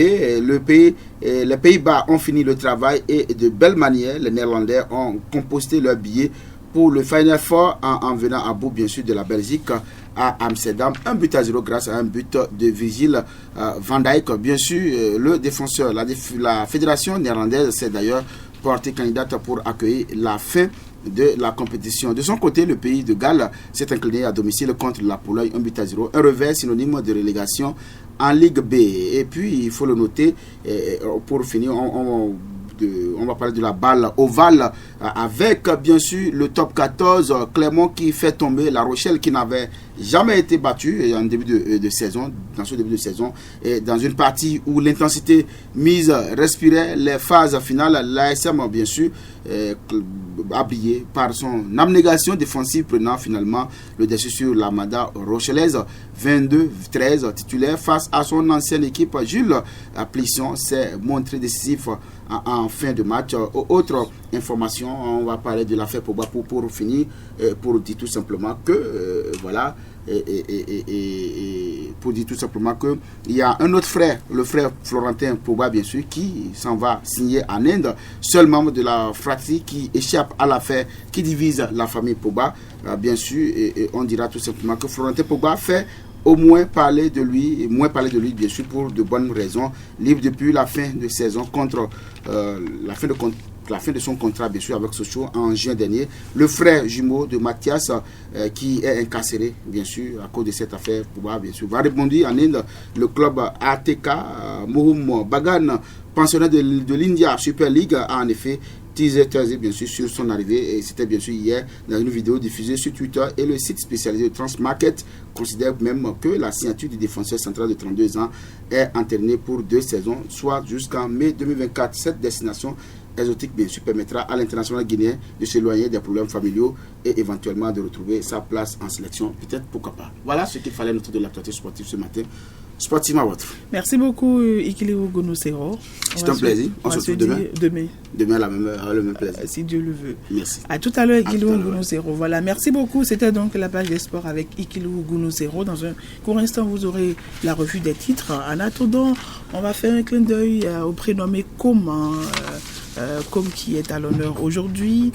les Pays-Bas ont fini le travail et de belle manière, les Néerlandais ont composté leur billet pour le Final Four en venant à bout, bien sûr, de la Belgique à Amsterdam. 1-0 grâce à un but de Virgil van Dijk. Bien sûr, le défenseur, la fédération néerlandaise s'est d'ailleurs portée candidate pour accueillir la fin de la compétition. De son côté, le pays de Galles s'est incliné à domicile contre la Pologne, 1-0. Un revers synonyme de relégation en Ligue B. Et puis, il faut le noter, pour finir, on va parler de la balle ovale avec bien sûr le top 14, Clermont qui fait tomber La Rochelle qui n'avait jamais été battue en début de saison, dans ce début de saison, et dans une partie où l'intensité mise respirait les phases finales. L'ASM bien sûr habillé par son abnégation défensive prenant finalement le dessus sur l'Armada rochelaise, 22-13 titulaire face à son ancienne équipe. Jules Plisson s'est montré décisif en fin de match. Autre information, on va parler de l'affaire Pogba pour finir, pour dire tout simplement que voilà, pour dire tout simplement que il y a un autre frère, le frère Florentin Pogba bien sûr, qui s'en va signer en Inde, seul membre de la fratrie qui échappe à l'affaire qui divise la famille Pogba, bien sûr, et on dira tout simplement que Florentin Pogba fait au moins parler de lui, bien sûr, pour de bonnes raisons, libre depuis la fin de saison contre la fin de son contrat, bien sûr, avec Sochaux en juin dernier. Le frère jumeau de Mathias, qui est incarcéré, bien sûr, à cause de cette affaire, bien sûr, va rebondir en Inde. Le club ATK, Mohum Bagan, pensionnaire de l'India Super League, a en effet teasé bien sûr sur son arrivée, et c'était bien sûr hier dans une vidéo diffusée sur Twitter, et le site spécialisé de Transmarket considère même que la signature du défenseur central de 32 ans est entérinée pour 2 saisons, soit jusqu'en mai 2024. Cette destination exotique bien sûr permettra à l'international guinéen de s'éloigner des problèmes familiaux et éventuellement de retrouver sa place en sélection, peut-être, pourquoi pas. Voilà ce qu'il fallait noter de l'actualité sportive ce matin. sportivement votre. Merci beaucoup, Ikiliou Gounoussero. C'est un plaisir. On se retrouve demain. Demain à la même heure, le même plaisir. Si Dieu le veut. Merci. À tout à l'heure, Ikiliou Gounoussero. Voilà, merci beaucoup. C'était donc la page des sports avec Ikiliou Gounoussero. Dans un court instant, vous aurez la revue des titres. En attendant, on va faire un clin d'œil au prénommé Com qui est à l'honneur aujourd'hui.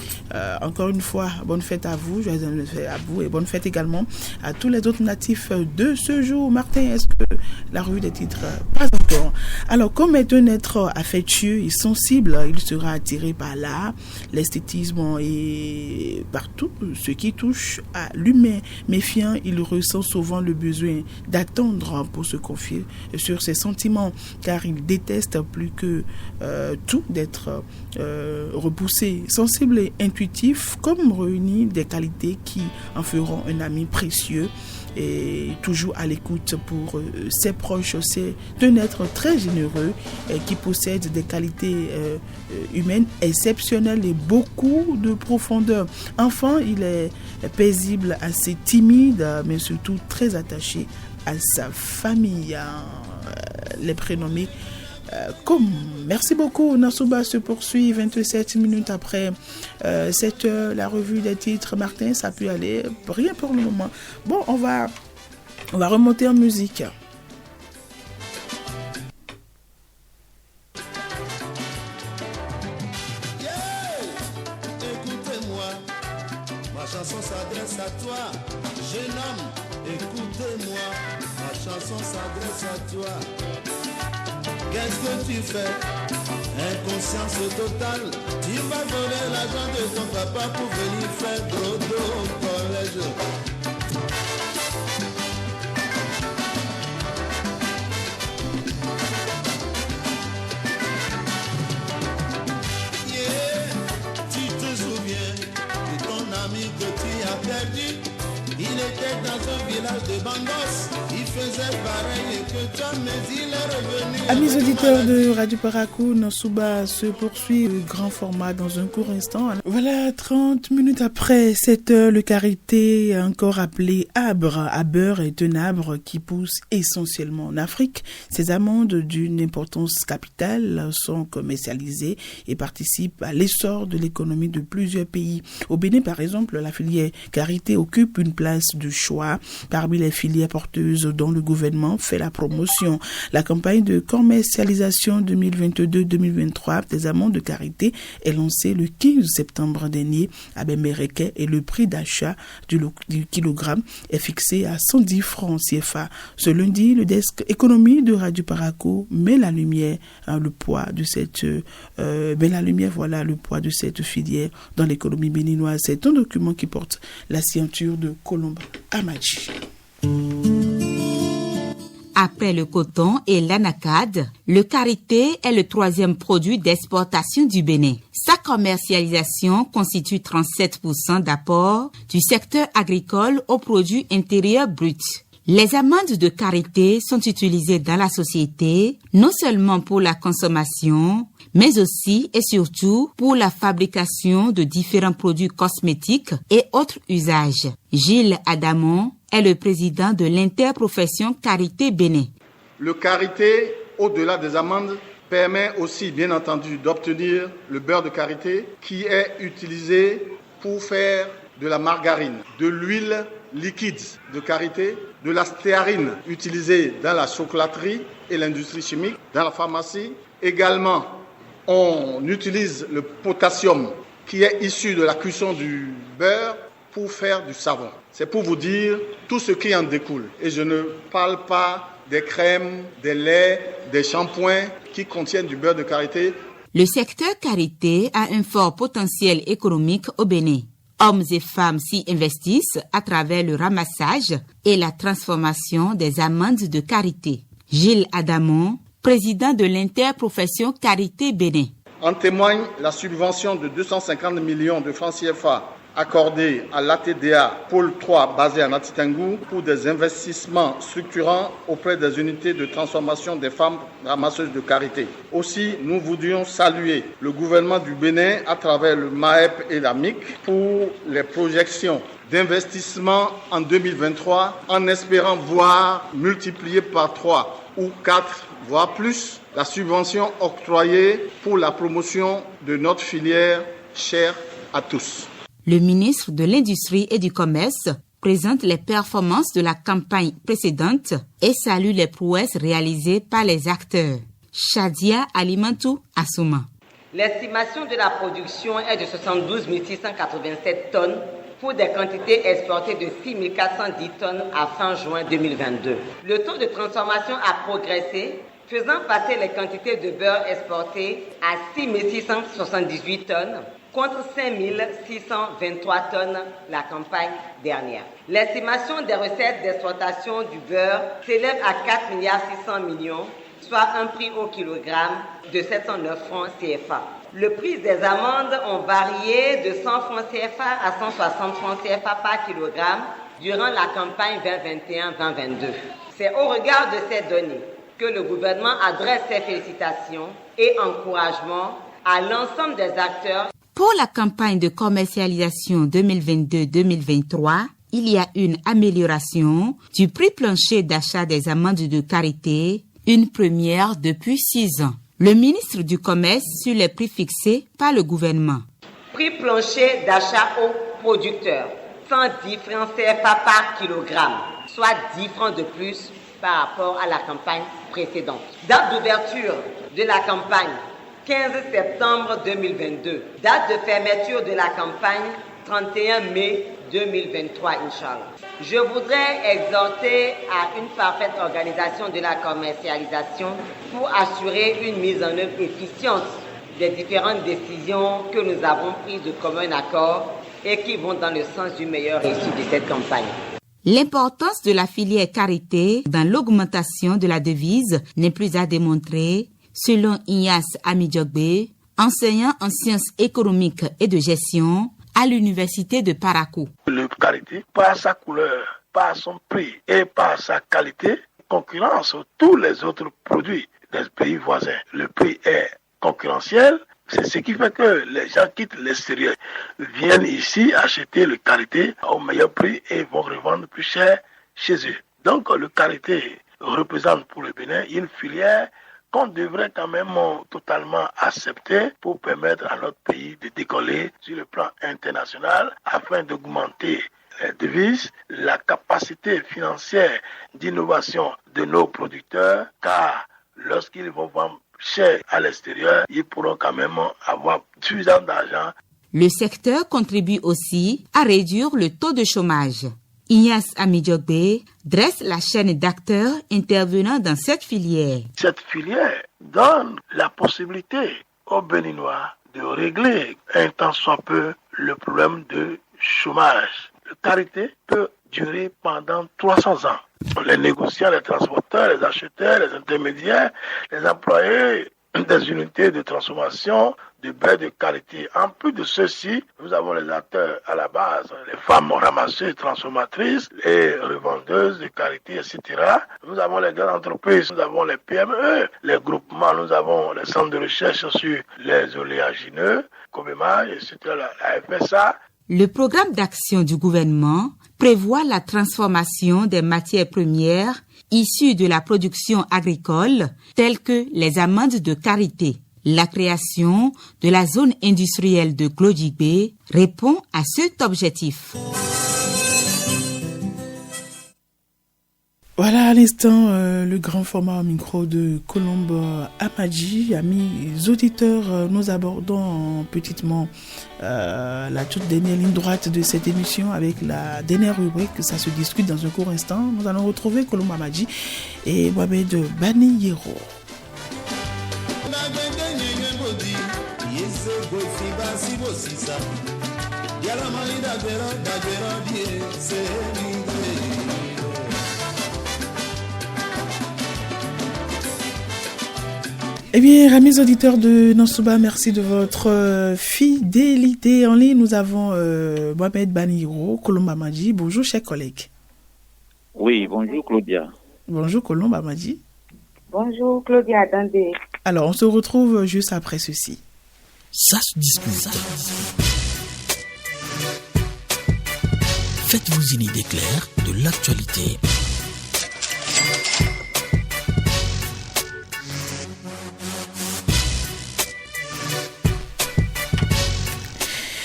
Encore une fois, bonne fête à vous, joyeux anniversaire à vous et bonne fête également à tous les autres natifs de ce jour. Martin, est-ce que la revue des titres? Pas encore. Alors, Com est un être affectueux et sensible, il sera attiré par l'art, l'esthétisme et par tout ce qui touche à l'humain. Méfiant, il ressent souvent le besoin d'attendre pour se confier sur ses sentiments, car il déteste plus que tout d'être repoussé. Sensible et intuitif, Com réunit des qualités qui en feront un ami précieux et toujours à l'écoute pour ses proches. C'est un être très généreux qui possède des qualités humaines exceptionnelles et beaucoup de profondeur. Enfant, il est paisible, assez timide, mais surtout très attaché à sa famille. Les prénommés Com. Merci beaucoup. Nasouba se poursuit 27 minutes après 7 heures. La revue des titres, Martin, ça peut aller. Rien pour le moment. Bon, on va remonter en musique. Écoutez-moi, ma chanson s'adresse à toi. Jeune homme, écoutez-moi, ma chanson s'adresse à toi. Qu'est-ce que tu fais? Inconscience totale. Tu vas voler l'argent de ton papa pour venir faire dodo au collège. Tu te souviens de ton ami que tu as perdu? Il était dans un village de Bangos. Il faisait pareil que toi, mais il est revenu. Amis auditeurs de Radio Paracou, Nasouba se poursuit grand format dans un court instant. Voilà, 30 minutes après 7 heures, le karité, encore appelé arbre. Arbre est un arbre qui pousse essentiellement en Afrique. Ces amandes d'une importance capitale sont commercialisées et participent à l'essor de l'économie de plusieurs pays. Au Bénin, par exemple, la filière karité occupe une place de choix parmi les filières porteuses dont le gouvernement fait la promotion. La campagne de commercialisation 2022-2023 des amandes de karité est lancée le 15 septembre dernier à Bembereke et le prix d'achat du kilogramme est fixé à 110 francs CFA. Ce lundi, le desk économie de Radio Paracou met la lumière le poids de cette le poids de cette filière dans l'économie béninoise. C'est un document qui porte la signature de Colombe Amadji. Après le coton et l'anacade, le karité est le troisième produit d'exportation du Bénin. Sa commercialisation constitue 37% d'apport du secteur agricole au produit intérieur brut. Les amandes de karité sont utilisées dans la société, non seulement pour la consommation, mais aussi et surtout pour la fabrication de différents produits cosmétiques et autres usages. Gilles Adamon est le président de l'interprofession Karité Bénin. Le karité, au-delà des amandes, permet aussi, bien entendu, d'obtenir le beurre de karité qui est utilisé pour faire de la margarine, de l'huile liquide de karité, de la stéarine utilisée dans la chocolaterie et l'industrie chimique, dans la pharmacie. Également, on utilise le potassium qui est issu de la cuisson du beurre pour faire du savon. C'est pour vous dire tout ce qui en découle. Et je ne parle pas des crèmes, des laits, des shampoings qui contiennent du beurre de karité. Le secteur karité a un fort potentiel économique au Bénin. Hommes et femmes s'y investissent à travers le ramassage et la transformation des amandes de karité. Gilles Adamon, président de l'interprofession Karité Bénin. En témoigne la subvention de 250 millions de francs CFA accordée à l'ATDA Pôle 3 basé à Natitangou pour des investissements structurants auprès des unités de transformation des femmes ramasseuses de karité. Aussi, nous voudrions saluer le gouvernement du Bénin à travers le MAEP et la MIC pour les projections d'investissement en 2023 en espérant voir multiplier par 3 ou 4, voire plus, la subvention octroyée pour la promotion de notre filière chère à tous. Le ministre de l'Industrie et du Commerce présente les performances de la campagne précédente et salue les prouesses réalisées par les acteurs. Shadia Alimantou Assouma. L'estimation de la production est de 72 687 tonnes pour des quantités exportées de 6 410 tonnes à fin juin 2022. Le taux de transformation a progressé, faisant passer les quantités de beurre exportées à 6 678 tonnes contre 5 623 tonnes la campagne dernière. L'estimation des recettes d'exploitation du beurre s'élève à 4 600 millions, soit un prix au kilogramme de 709 francs CFA. Le prix des amandes ont varié de 100 francs CFA à 160 francs CFA par kilogramme durant la campagne 2021-2022. C'est au regard de ces données que le gouvernement adresse ses félicitations et encouragements à l'ensemble des acteurs. Pour la campagne de commercialisation 2022-2023, il y a une amélioration du prix plancher d'achat des amandes de karité, une première depuis 6 ans. Le ministre du Commerce sur les prix fixés par le gouvernement. Prix plancher d'achat aux producteurs, 110 francs CFA par kilogramme, soit 10 francs de plus par rapport à la campagne précédente. Date d'ouverture de la campagne, 15 septembre 2022. Date de fermeture de la campagne, 31 mai 2023, Inch'Allah. Je voudrais exhorter à une parfaite organisation de la commercialisation pour assurer une mise en œuvre efficiente des différentes décisions que nous avons prises de commun accord et qui vont dans le sens du meilleur réussi de cette campagne. L'importance de la filière karité dans l'augmentation de la devise n'est plus à démontrer, selon Ignace Amidjogbe, enseignant en sciences économiques et de gestion à l'université de Parakou. Le karité, par sa couleur, par son prix et par sa qualité, concurrence tous les autres produits des pays voisins. Le prix est concurrentiel, c'est ce qui fait que les gens quittent l'extérieur, viennent ici acheter le karité au meilleur prix et vont revendre plus cher chez eux. Donc le karité représente pour le Bénin une filière qu'on devrait quand même totalement accepter pour permettre à notre pays de décoller sur le plan international afin d'augmenter les devises, la capacité financière d'innovation de nos producteurs, car lorsqu'ils vont vendre cher à l'extérieur, ils pourront quand même avoir suffisamment d'argent. Le secteur contribue aussi à réduire le taux de chômage. Ignace Amidjogbe dresse la chaîne d'acteurs intervenant dans cette filière. Cette filière donne la possibilité aux Béninois de régler un tant soit peu le problème de chômage. Le karité peut durer pendant 300 ans. Les négociants, les transporteurs, les acheteurs, les intermédiaires, les employés des unités de transformation de beurre de karité. En plus de ceci, nous avons les acteurs à la base, les femmes ramasseuses, transformatrices, les revendeuses de karité, etc. Nous avons les grandes entreprises, nous avons les PME, les groupements, nous avons les centres de recherche sur les oléagineux, Cobema, etc., la FSA. Le programme d'action du gouvernement prévoit la transformation des matières premières issues de la production agricole, telles que les amandes de karité. La création de la zone industrielle de Glodjibé répond à cet objectif. Voilà à l'instant le grand format au micro de Colombe Amadji. Amis auditeurs, nous abordons petitement la toute dernière ligne droite de cette émission avec la dernière rubrique. Ça se discute dans un court instant. Nous allons retrouver Colombe Amadji et Mohamed Baniyero. Eh bien, amis auditeurs de Nansouba, merci de votre fidélité. En ligne, nous avons Mohamed Baniyero, Colombe Amadji. Bonjour, chers collègues. Oui, bonjour Claudia. Bonjour, Colombe Amadji. Bonjour, Claudia Dandé. Alors, on se retrouve juste après ceci. Ça se discute. Faites-vous une idée claire de l'actualité.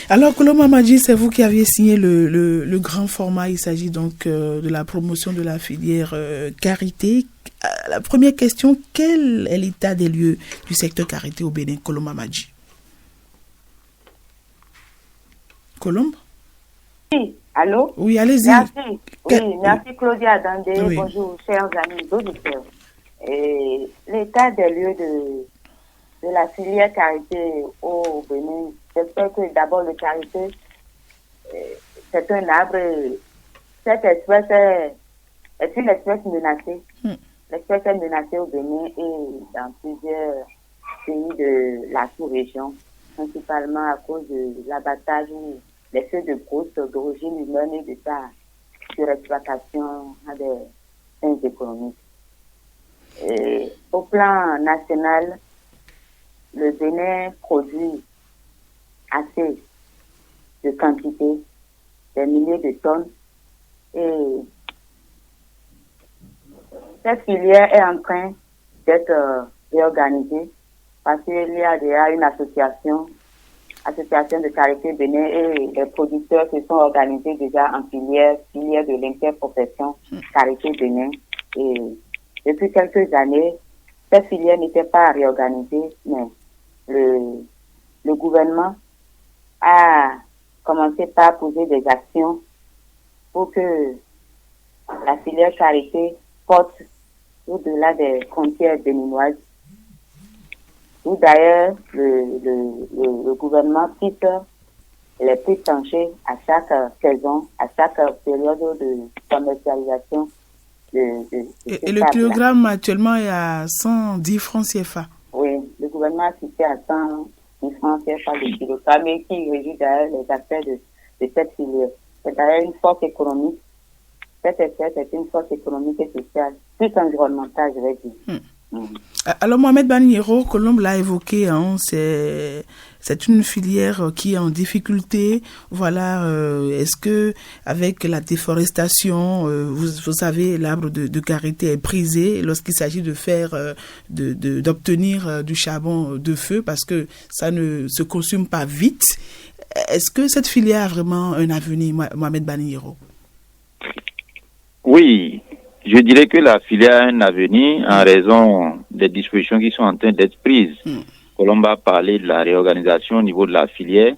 Alors, Koloma Madji, c'est vous qui aviez signé le grand format. Il s'agit donc de la promotion de la filière karité. La première question, quel est l'état des lieux du secteur karité au Bénin, Koloma Madji? Colombe? Oui, allô? Oui, allez-y. Merci. Oui, merci Claudia Dandé. Oui. Bonjour, chers amis auditeurs. L'état des lieux de la filière karité au Bénin, j'espère que d'abord le karité, c'est un arbre. Cette espèce est une espèce menacée. L'espèce est menacée au Bénin et dans plusieurs pays de la sous-région, principalement à cause de l'abattage ou des feux de brousse d'origine humaine et de sa surexploitation à des fins économiques. Et au plan national, le Bénin produit assez de quantité, des milliers de tonnes, et cette filière est en train d'être réorganisée parce qu'il y a déjà une association de karité Bénin, et les producteurs se sont organisés déjà en filière de l'interprofession karité Bénin. Et depuis quelques années, cette filière n'était pas réorganisée, mais le gouvernement a commencé par poser des actions pour que la filière karité porte au-delà des frontières béninoises, où d'ailleurs le gouvernement fixe les prix planchers à chaque saison, à chaque période de commercialisation. Et le kilogramme actuellement est à 110 francs CFA. Oui, le gouvernement a fixé à 110 francs CFA le kilogramme, et qui régit d'ailleurs les aspects de cette filière. C'est d'ailleurs une force économique. Cette espèce est une force économique et sociale, plus environnementale, je vais dire. Alors, Mohamed Baniero, Colombe l'a évoqué, hein, c'est une filière qui est en difficulté. Voilà, est-ce que avec la déforestation, vous savez, l'arbre de karité est brisé lorsqu'il s'agit de faire, d'obtenir du charbon de feu, parce que ça ne se consomme pas vite. Est-ce que cette filière a vraiment un avenir, Mohamed Baniero? Oui. Je dirais que la filière a un avenir en raison des dispositions qui sont en train d'être prises. Colombe a parlé de la réorganisation au niveau de la filière.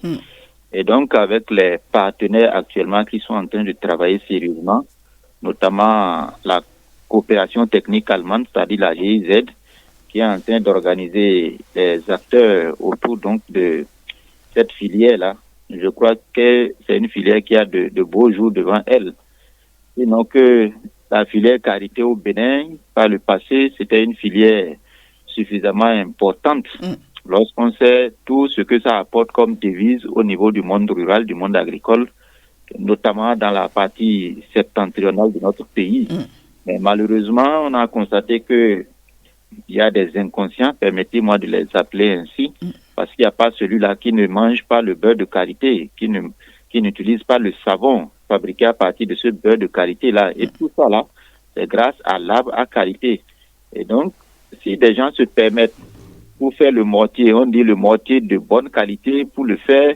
Et donc, avec les partenaires actuellement qui sont en train de travailler sérieusement, notamment la coopération technique allemande, c'est-à-dire la GIZ, qui est en train d'organiser les acteurs autour donc de cette filière-là. Je crois que c'est une filière qui a de beaux jours devant elle. Sinon que la filière karité au Bénin, par le passé, c'était une filière suffisamment importante. Lorsqu'on sait tout ce que ça apporte comme devise au niveau du monde rural, du monde agricole, notamment dans la partie septentrionale de notre pays. Mais malheureusement, on a constaté que il y a des inconscients, permettez-moi de les appeler ainsi, parce qu'il n'y a pas celui-là qui ne mange pas le beurre de karité, qui n'utilise pas le savon fabriqué à partir de ce beurre de karité-là. Et tout ça, là, c'est grâce à l'arbre à karité. Et donc, si des gens se permettent, pour faire le mortier, on dit le mortier de bonne qualité, pour le faire,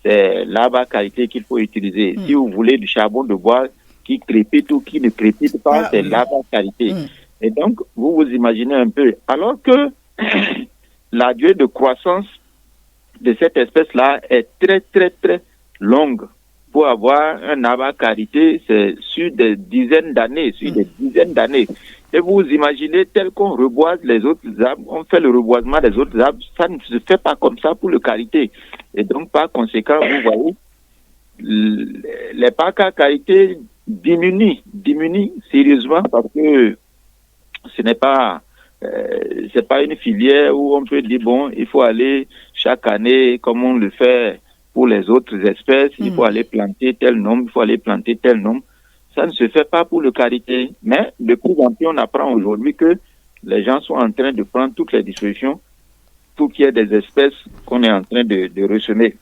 c'est l'arbre à karité qu'il faut utiliser. Si vous voulez du charbon de bois qui crépite ou qui ne crépite pas, c'est l'arbre à karité. Et donc, vous vous imaginez un peu. Alors que la durée de croissance de cette espèce-là est très, très, très longue. Pour avoir un arbre à karité, c'est sur des dizaines d'années, Et vous imaginez, tel qu'on reboise les autres arbres, on fait le reboisement des autres arbres, ça ne se fait pas comme ça pour le karité. Et donc, par conséquent, vous voyez, les parcs à karité diminuent sérieusement parce que ce n'est pas, c'est pas une filière où on peut dire, bon, il faut aller chaque année, comme on le fait pour les autres espèces, il faut aller planter tel nombre, Ça ne se fait pas pour le karité. Mais de plus en plus, on apprend aujourd'hui que les gens sont en train de prendre toutes les dispositions pour qu'il y ait des espèces qu'on est en train de ressemer.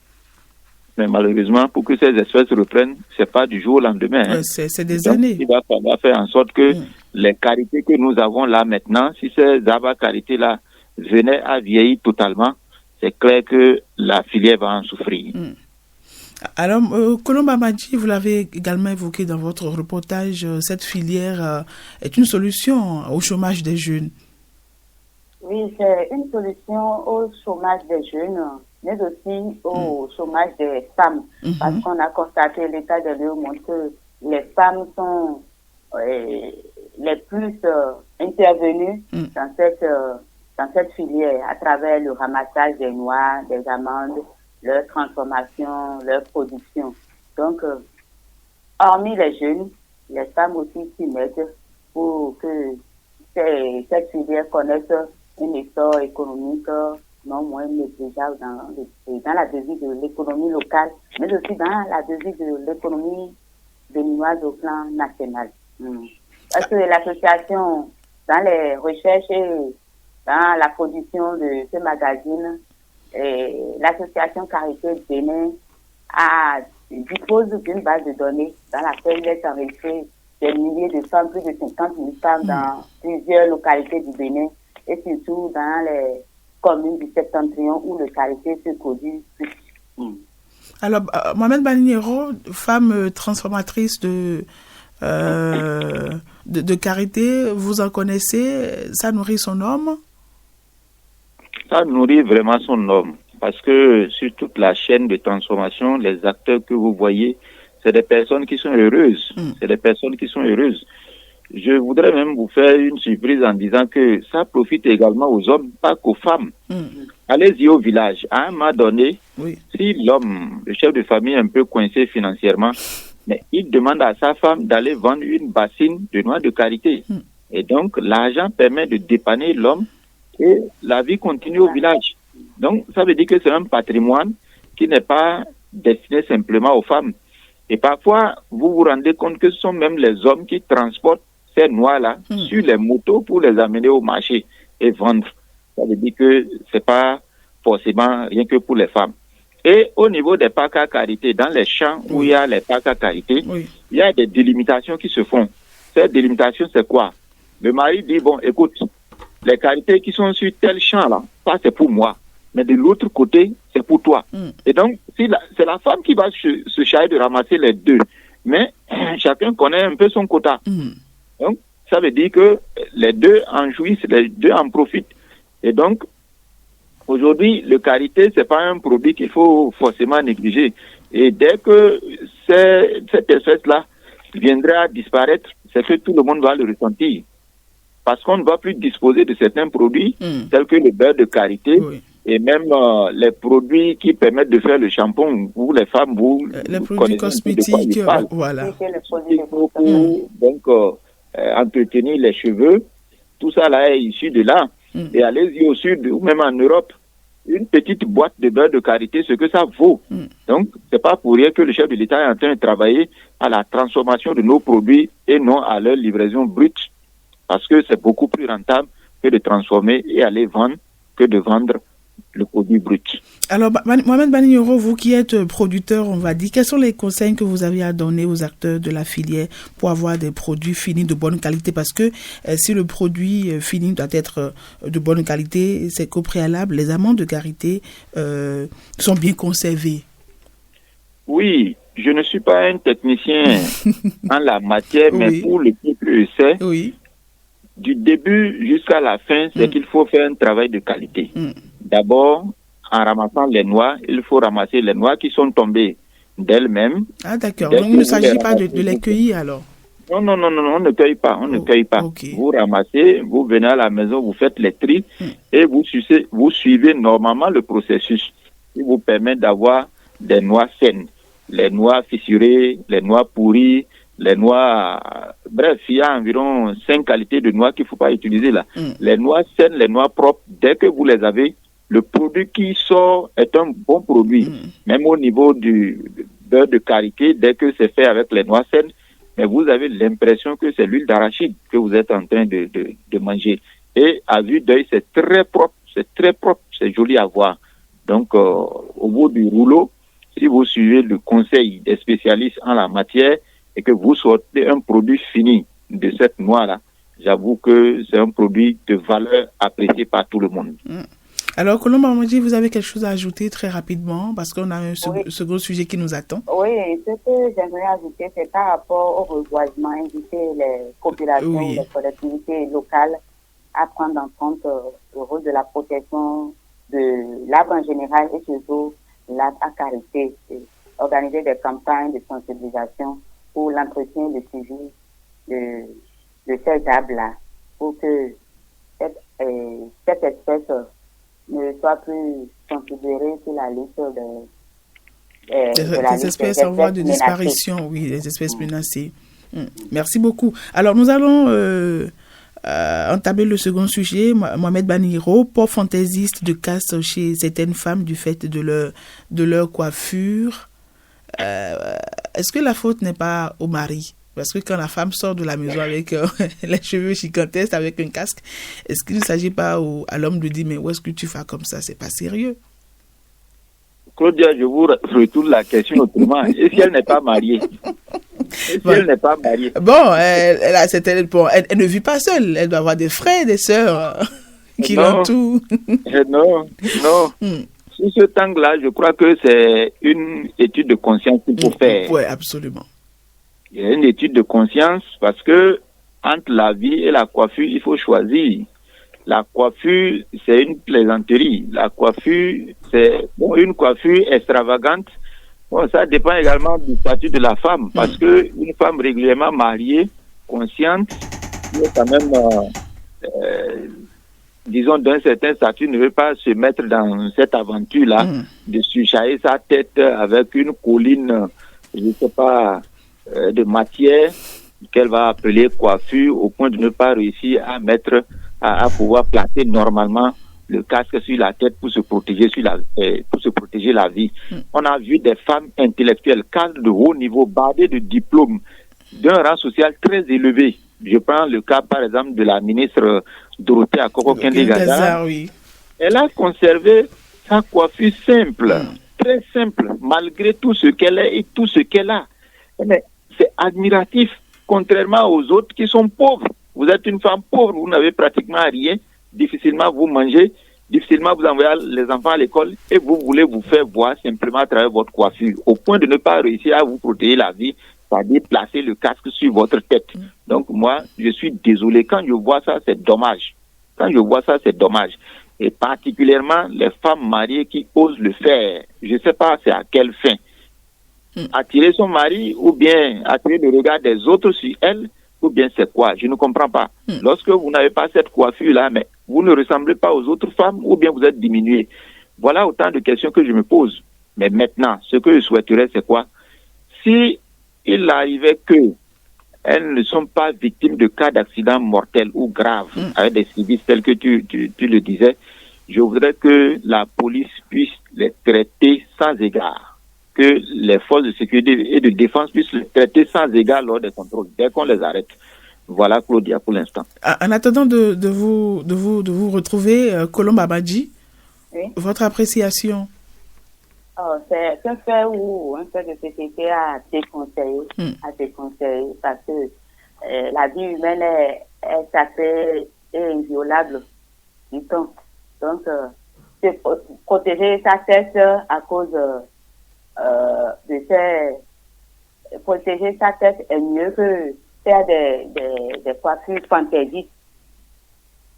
Mais malheureusement, pour que ces espèces reprennent, c'est pas du jour au lendemain. Ouais, c'est des années. Il va falloir faire en sorte que les qualités que nous avons là maintenant, si ces arbres qualités-là venaient à vieillir totalement, c'est clair que la filière va en souffrir. Alors, Colomba Madji, vous l'avez également évoqué dans votre reportage, cette filière est une solution au chômage des jeunes. Oui, c'est une solution au chômage des jeunes, mais aussi au chômage des femmes. Parce qu'on a constaté, l'état des lieux montre que les femmes sont les plus intervenues dans cette filière à travers le ramassage des noix, des amandes, leur transformation, leur production. Donc, hormis les jeunes, les femmes aussi s'y mettent pour que cette filière connaisse un essor économique non moins négligeable dans la devise de l'économie locale, mais aussi dans la devise de l'économie béninoise au plan national. Parce que l'association, dans les recherches et dans la production de ce magazine, l'association Carité Bénin dispose d'une base de données dans laquelle il est enregistré des milliers de femmes, plus de 50 000 femmes dans plusieurs localités du Bénin et surtout dans les communes du Septentrion où le Carité se produit plus. Alors, Mohamed Baninero, femme transformatrice de Carité, vous en connaissez, ça nourrit son homme? Ça nourrit vraiment son homme, parce que sur toute la chaîne de transformation, les acteurs que vous voyez, c'est des personnes qui sont heureuses. C'est des personnes qui sont heureuses. Je voudrais même vous faire une surprise en disant que ça profite également aux hommes, pas qu'aux femmes. Allez-y au village. À un moment donné, si l'homme, le chef de famille est un peu coincé financièrement, mais il demande à sa femme d'aller vendre une bassine de noix de Carité. Et donc, l'argent permet de dépanner l'homme et la vie continue au village. Donc, ça veut dire que c'est un patrimoine qui n'est pas destiné simplement aux femmes. Et parfois, vous vous rendez compte que ce sont même les hommes qui transportent ces noix-là sur les motos pour les amener au marché et vendre. Ça veut dire que c'est pas forcément rien que pour les femmes. Et au niveau des parcs à Carité, dans les champs où il y a les parcs à Carité, il y a des délimitations qui se font. Cette délimitation, c'est quoi? Le mari dit, bon, écoute, les qualités qui sont sur tel champ-là, ça c'est pour moi. Mais de l'autre côté, c'est pour toi. Et donc, c'est la femme qui va se charger de ramasser les deux. Mais chacun connaît un peu son quota. Donc, ça veut dire que les deux en jouissent, les deux en profitent. Et donc, aujourd'hui, le Carité, c'est pas un produit qu'il faut forcément négliger. Et dès que cette espèce-là viendrait à disparaître, c'est que tout le monde va le ressentir. Parce qu'on ne va plus disposer de certains produits, tels que le beurre de Carité, et même les produits qui permettent de faire le shampoing, où les femmes, vous les produits cosmétiques, voilà. Donc, entretenir les cheveux, tout ça là est issu de là. Et allez-y au sud, ou même en Europe, une petite boîte de beurre de Carité, ce que ça vaut. Donc, c'est pas pour rien que le chef de l'État est en train de travailler à la transformation de nos produits et non à leur livraison brute. Parce que c'est beaucoup plus rentable que de transformer et aller vendre que de vendre le produit brut. Alors, Mohamed Baninero, vous qui êtes producteur, on va dire, quels sont les conseils que vous avez à donner aux acteurs de la filière pour avoir des produits finis de bonne qualité? Parce que si le produit fini doit être de bonne qualité, c'est qu'au préalable, les amandes de Carité sont bien conservées. Oui, je ne suis pas un technicien en la matière, mais pour le peu que je sais, du début jusqu'à la fin, c'est qu'il faut faire un travail de qualité. D'abord, en ramassant les noix, il faut ramasser les noix qui sont tombées d'elles-mêmes. Ah d'accord, donc il ne s'agit pas de les cueillir alors? Non, on ne cueille pas, Okay. Vous ramassez, vous venez à la maison, vous faites les tris et vous suivez normalement le processus qui vous permet d'avoir des noix saines. Les noix fissurées, les noix pourries, les noix... Bref, il y a environ 5 qualités de noix qu'il ne faut pas utiliser là. Les noix saines, les noix propres, dès que vous les avez, le produit qui sort est un bon produit. Même au niveau du beurre de Carité, dès que c'est fait avec les noix saines, mais vous avez l'impression que c'est l'huile d'arachide que vous êtes en train de manger. Et à vue d'œil, c'est très propre, c'est joli à voir. Donc, au bout du rouleau, si vous suivez le conseil des spécialistes en la matière et que vous sortez un produit fini de cette noix-là, j'avoue que c'est un produit de valeur apprécié par tout le monde. Alors, Colombe Amadji, vous avez quelque chose à ajouter très rapidement parce qu'on a un second sujet qui nous attend. Oui, ce que j'aimerais ajouter, c'est par rapport au reboisement, inviter les populations, les collectivités locales à prendre en compte le rôle de la protection de l'arbre en général et surtout l'arbre à carité. Organiser des campagnes de sensibilisation pour l'entretien et le suivi de ces arbres-là pour que cette espèce ne soit plus considérée sur la liste des espèces en voie de disparition, oui, les espèces menacées. Merci beaucoup. Alors, nous allons entamer le second sujet. Mohamed Baniro, port fantaisiste de casse chez certaines femmes du fait de leur coiffure. Est-ce que la faute n'est pas au mari? Parce que quand la femme sort de la maison avec les cheveux gigantesques, avec un casque, est-ce qu'il ne s'agit pas à l'homme de dire, mais où est-ce que tu fais comme ça? C'est pas sérieux. Claudia, je vous retourne la question autrement. Et si elle n'est pas mariée? Elle n'est pas mariée. Bon, elle ne vit pas seule. Elle doit avoir des frères, des sœurs qui l'entourent. Non. Sur ce angle-là, je crois que c'est une étude de conscience qu'il faut faire. Oui, absolument. Il y a une étude de conscience parce que entre la vie et la coiffure, il faut choisir. La coiffure, c'est une plaisanterie. La coiffure, c'est une coiffure extravagante. Bon, ça dépend également du statut de la femme parce que une femme régulièrement mariée, consciente, qui est quand même, disons, d'un certain statut, ne veut pas se mettre dans cette aventure-là de surchailler sa tête avec une colline, je ne sais pas, de matière qu'elle va appeler coiffure au point de ne pas réussir à mettre, à pouvoir placer normalement le casque sur la tête pour se protéger la vie. On a vu des femmes intellectuelles, cadres de haut niveau, bardées de diplômes, d'un rang social très élevé. Je prends le cas, par exemple, de la ministre Dorothée Akoko-Kende-Gaza. Elle a conservé sa coiffure simple, très simple, malgré tout ce qu'elle est et tout ce qu'elle a. Mais c'est admiratif, contrairement aux autres qui sont pauvres. Vous êtes une femme pauvre, vous n'avez pratiquement rien, difficilement vous mangez, difficilement vous envoyez les enfants à l'école et vous voulez vous faire voir simplement à travers votre coiffure, au point de ne pas réussir à vous protéger la vie, c'est-à-dire placer le casque sur votre tête. Donc moi, je suis désolé. Quand je vois ça, c'est dommage. Et particulièrement les femmes mariées qui osent le faire. Je ne sais pas c'est à quelle fin. Attirer son mari ou bien attirer le regard des autres sur elle, ou bien c'est quoi? Je ne comprends pas. Lorsque vous n'avez pas cette coiffure-là, mais vous ne ressemblez pas aux autres femmes ou bien vous êtes diminué. Voilà autant de questions que je me pose. Mais maintenant, ce que je souhaiterais, c'est quoi? Si il arrivait que elles ne sont pas victimes de cas d'accident mortel ou grave avec des civils tels que tu le disais, je voudrais que la police puisse les traiter sans égard. Que les forces de sécurité et de défense puissent les traiter sans égard lors des contrôles, dès qu'on les arrête. Voilà, Claudia, pour l'instant. En attendant de vous retrouver, Colombe Amadji, votre appréciation? C'est un fait où un fait de société a déconseillé, parce que la vie humaine est sacrée et inviolable du temps. Donc, protéger sa tête à cause protéger sa tête est mieux que faire des coiffures fantaisistes.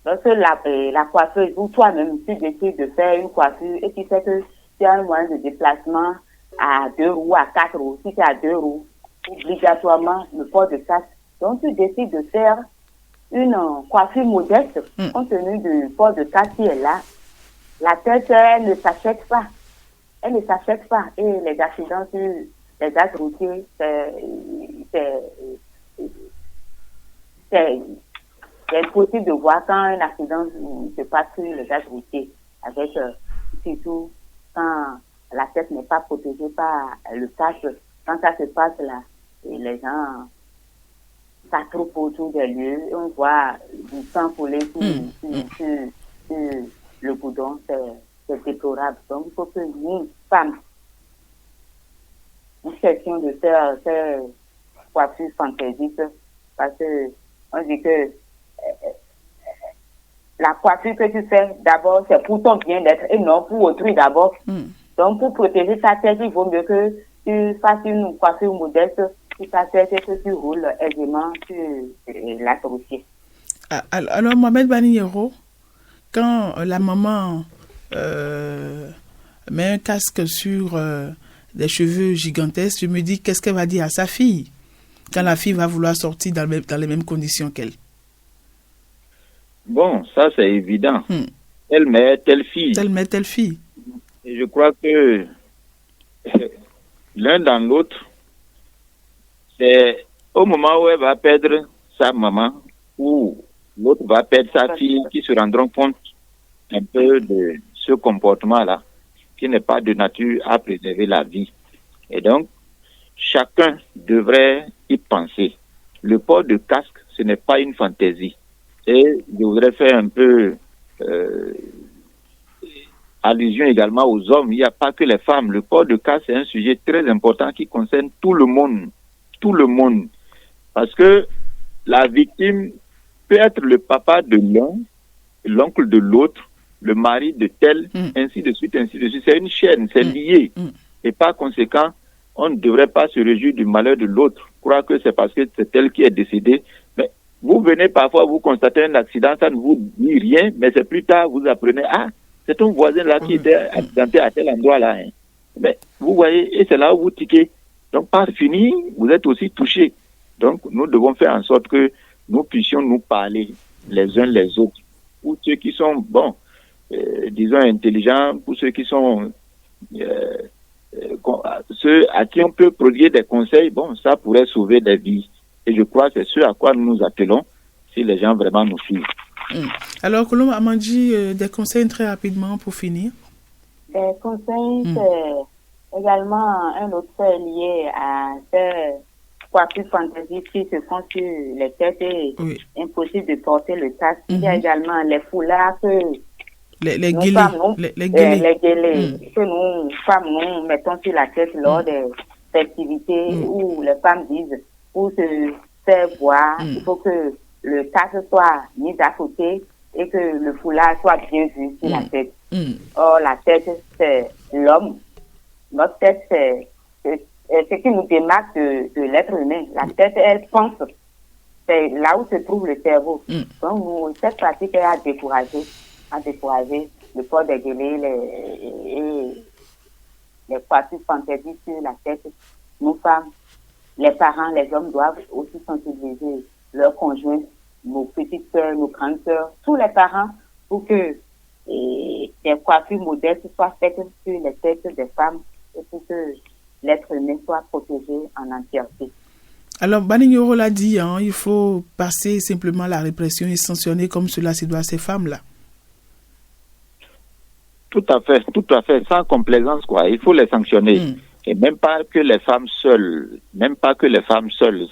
Lorsque la coiffeuse ou toi-même, tu décides de faire une coiffure et tu sais que tu as un moyen de déplacement à 2 roues, à 4 roues, si tu as 2 roues, obligatoirement le port de casque. Donc tu décides de faire une coiffure modeste compte tenu du port de casque qui est là. La tête, elle ne s'achète pas. Et les accidents sur les axes routiers, c'est impossible de voir quand un accident se passe sur les axes routiers, avec surtout quand la tête n'est pas protégée par le casque. Quand ça se passe là, et les gens s'attroupent autour des lieux, et on voit du sang couler sur le goudron, c'est déplorable. Donc il faut que nous, femmes, une question de faire coiffure fantaisiste parce que on dit que la coiffure que tu fais d'abord c'est pour ton bien-être et non pour autrui d'abord. Donc pour protéger ta tête, il vaut mieux que tu fasses une coiffure modeste pour ta tête et que tu roules aisément sur la routier. Alors Mohamed Baniyero, quand la maman met un casque sur des cheveux gigantesques, je me dis qu'est-ce qu'elle va dire à sa fille quand la fille va vouloir sortir dans les mêmes conditions qu'elle. Bon, ça c'est évident. Elle met telle fille. Elle met telle fille. Et je crois que l'un dans l'autre, c'est au moment où elle va perdre sa maman ou l'autre va perdre sa fille qui se rendront compte un peu de ce comportement-là qui n'est pas de nature à préserver la vie. Et donc, chacun devrait y penser. Le port de casque, ce n'est pas une fantaisie. Et je voudrais faire un peu allusion également aux hommes. Il n'y a pas que les femmes. Le port de casque, c'est un sujet très important qui concerne tout le monde. Tout le monde. Parce que la victime peut être le papa de l'un, l'oncle de l'autre, le mari de tel, ainsi de suite, ainsi de suite. C'est une chaîne, c'est lié. Et par conséquent, on ne devrait pas se réjouir du malheur de l'autre. Croire que c'est parce que c'est elle qui est décédée. Mais vous venez parfois, vous constatez un accident, ça ne vous dit rien, mais c'est plus tard, vous apprenez, c'est ton voisin là qui était accidenté à tel endroit là. Mais vous voyez, et c'est là où vous tiquez. Donc, par fini, vous êtes aussi touchés. Donc, nous devons faire en sorte que nous puissions nous parler les uns les autres. Pour ceux qui sont, disons, intelligents, pour ceux qui sont ceux à qui on peut prodiguer des conseils, ça pourrait sauver des vies. Et je crois que c'est ce à quoi nous nous appelons si les gens vraiment nous suivent. Alors, Kolom Amandji, des conseils très rapidement pour finir. Des conseils, c'est également un autre fait lié à ces coiffures fantaisies qui se font sur les têtes et impossible de porter le casque. Il y a également les foulards que les guélés que nous, femmes, nous mettons sur la tête lors des festivités où les femmes disent pour se faire voir, il faut que le casque soit mis à côté et que le foulard soit bien vu sur la tête. Or, la tête, c'est l'homme. Notre tête, c'est ce qui nous démarque de l'être humain. La tête, elle pense. C'est là où se trouve le cerveau. Donc, cette pratique est à décourager le port des guélés et les coiffures fantaisies sur la tête. Nous, femmes, les parents, les hommes doivent aussi sensibiliser leurs conjoints, nos petites sœurs, nos grandes sœurs, tous les parents, pour que des coiffures modestes soient faites sur les têtes des femmes et pour que l'être humain soit protégé en entièreté. Alors, Baniyero l'a dit, il faut passer simplement la répression et sanctionner comme cela se doit à ces femmes-là. Tout à fait, sans complaisance, quoi. Il faut les sanctionner. Et même pas que les femmes seules.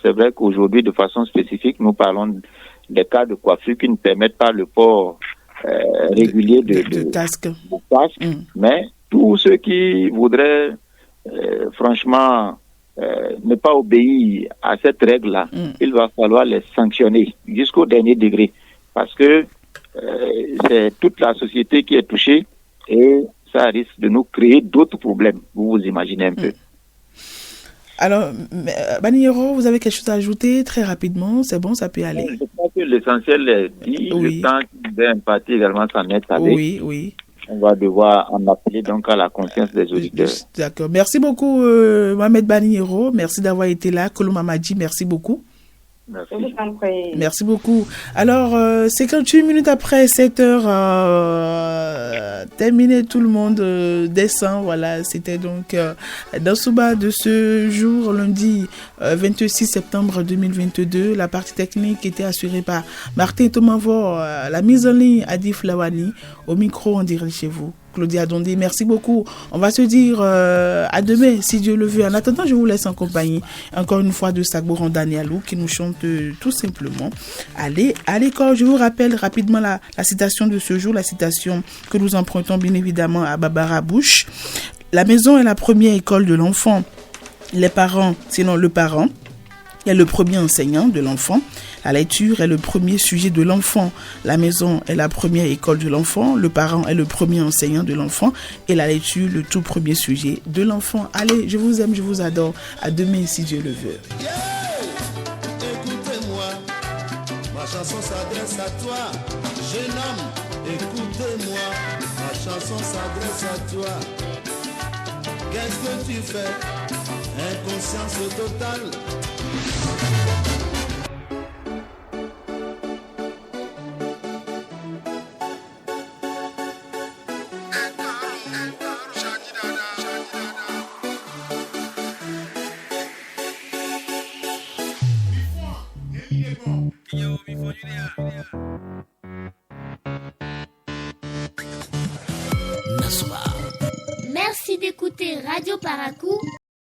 C'est vrai qu'aujourd'hui, de façon spécifique, nous parlons des cas de coiffure qui ne permettent pas le port régulier de casque. Mais tous ceux qui voudraient, franchement, ne pas obéir à cette règle-là, il va falloir les sanctionner jusqu'au dernier degré. Parce que c'est toute la société qui est touchée et ça risque de nous créer d'autres problèmes. Vous vous imaginez un peu. Alors, Baniyero, vous avez quelque chose à ajouter très rapidement? C'est bon, ça peut aller. Je crois que l'essentiel est dit. Le temps qui nous est imparti également s'en est allé. Oui. On va devoir en appeler donc à la conscience des auditeurs. D'accord. Merci beaucoup, Mohamed Baniyero. Merci d'avoir été là. Kolom Amandji, merci beaucoup. Merci beaucoup. Alors, 58 minutes après 7 heures, terminé, tout le monde descend. Voilà, c'était donc dans Souba de ce jour, lundi 26 septembre 2022. La partie technique était assurée par Martin Tomavor, la mise en ligne Adif Lawani, au micro en direct chez vous. Claudia Dondé, merci beaucoup. On va se dire à demain, si Dieu le veut. En attendant, je vous laisse en compagnie, encore une fois, de Sagboran Danielou, qui nous chante tout simplement Allez à l'école. Je vous rappelle rapidement la citation de ce jour, la citation que nous empruntons bien évidemment à Barbara Bush. La maison est la première école de l'enfant. Les parents, sinon le parent est le premier enseignant de l'enfant. La lecture est le premier sujet de l'enfant. La maison est la première école de l'enfant. Le parent est le premier enseignant de l'enfant. Et la lecture, le tout premier sujet de l'enfant. Allez, je vous aime, je vous adore. À demain, si Dieu le veut. Écoutez-moi, ma chanson s'adresse à toi. Jeune homme, écoutez-moi, ma chanson s'adresse à toi. Qu'est-ce que tu fais? Inconscience totale. Merci d'écouter Radio Paracou.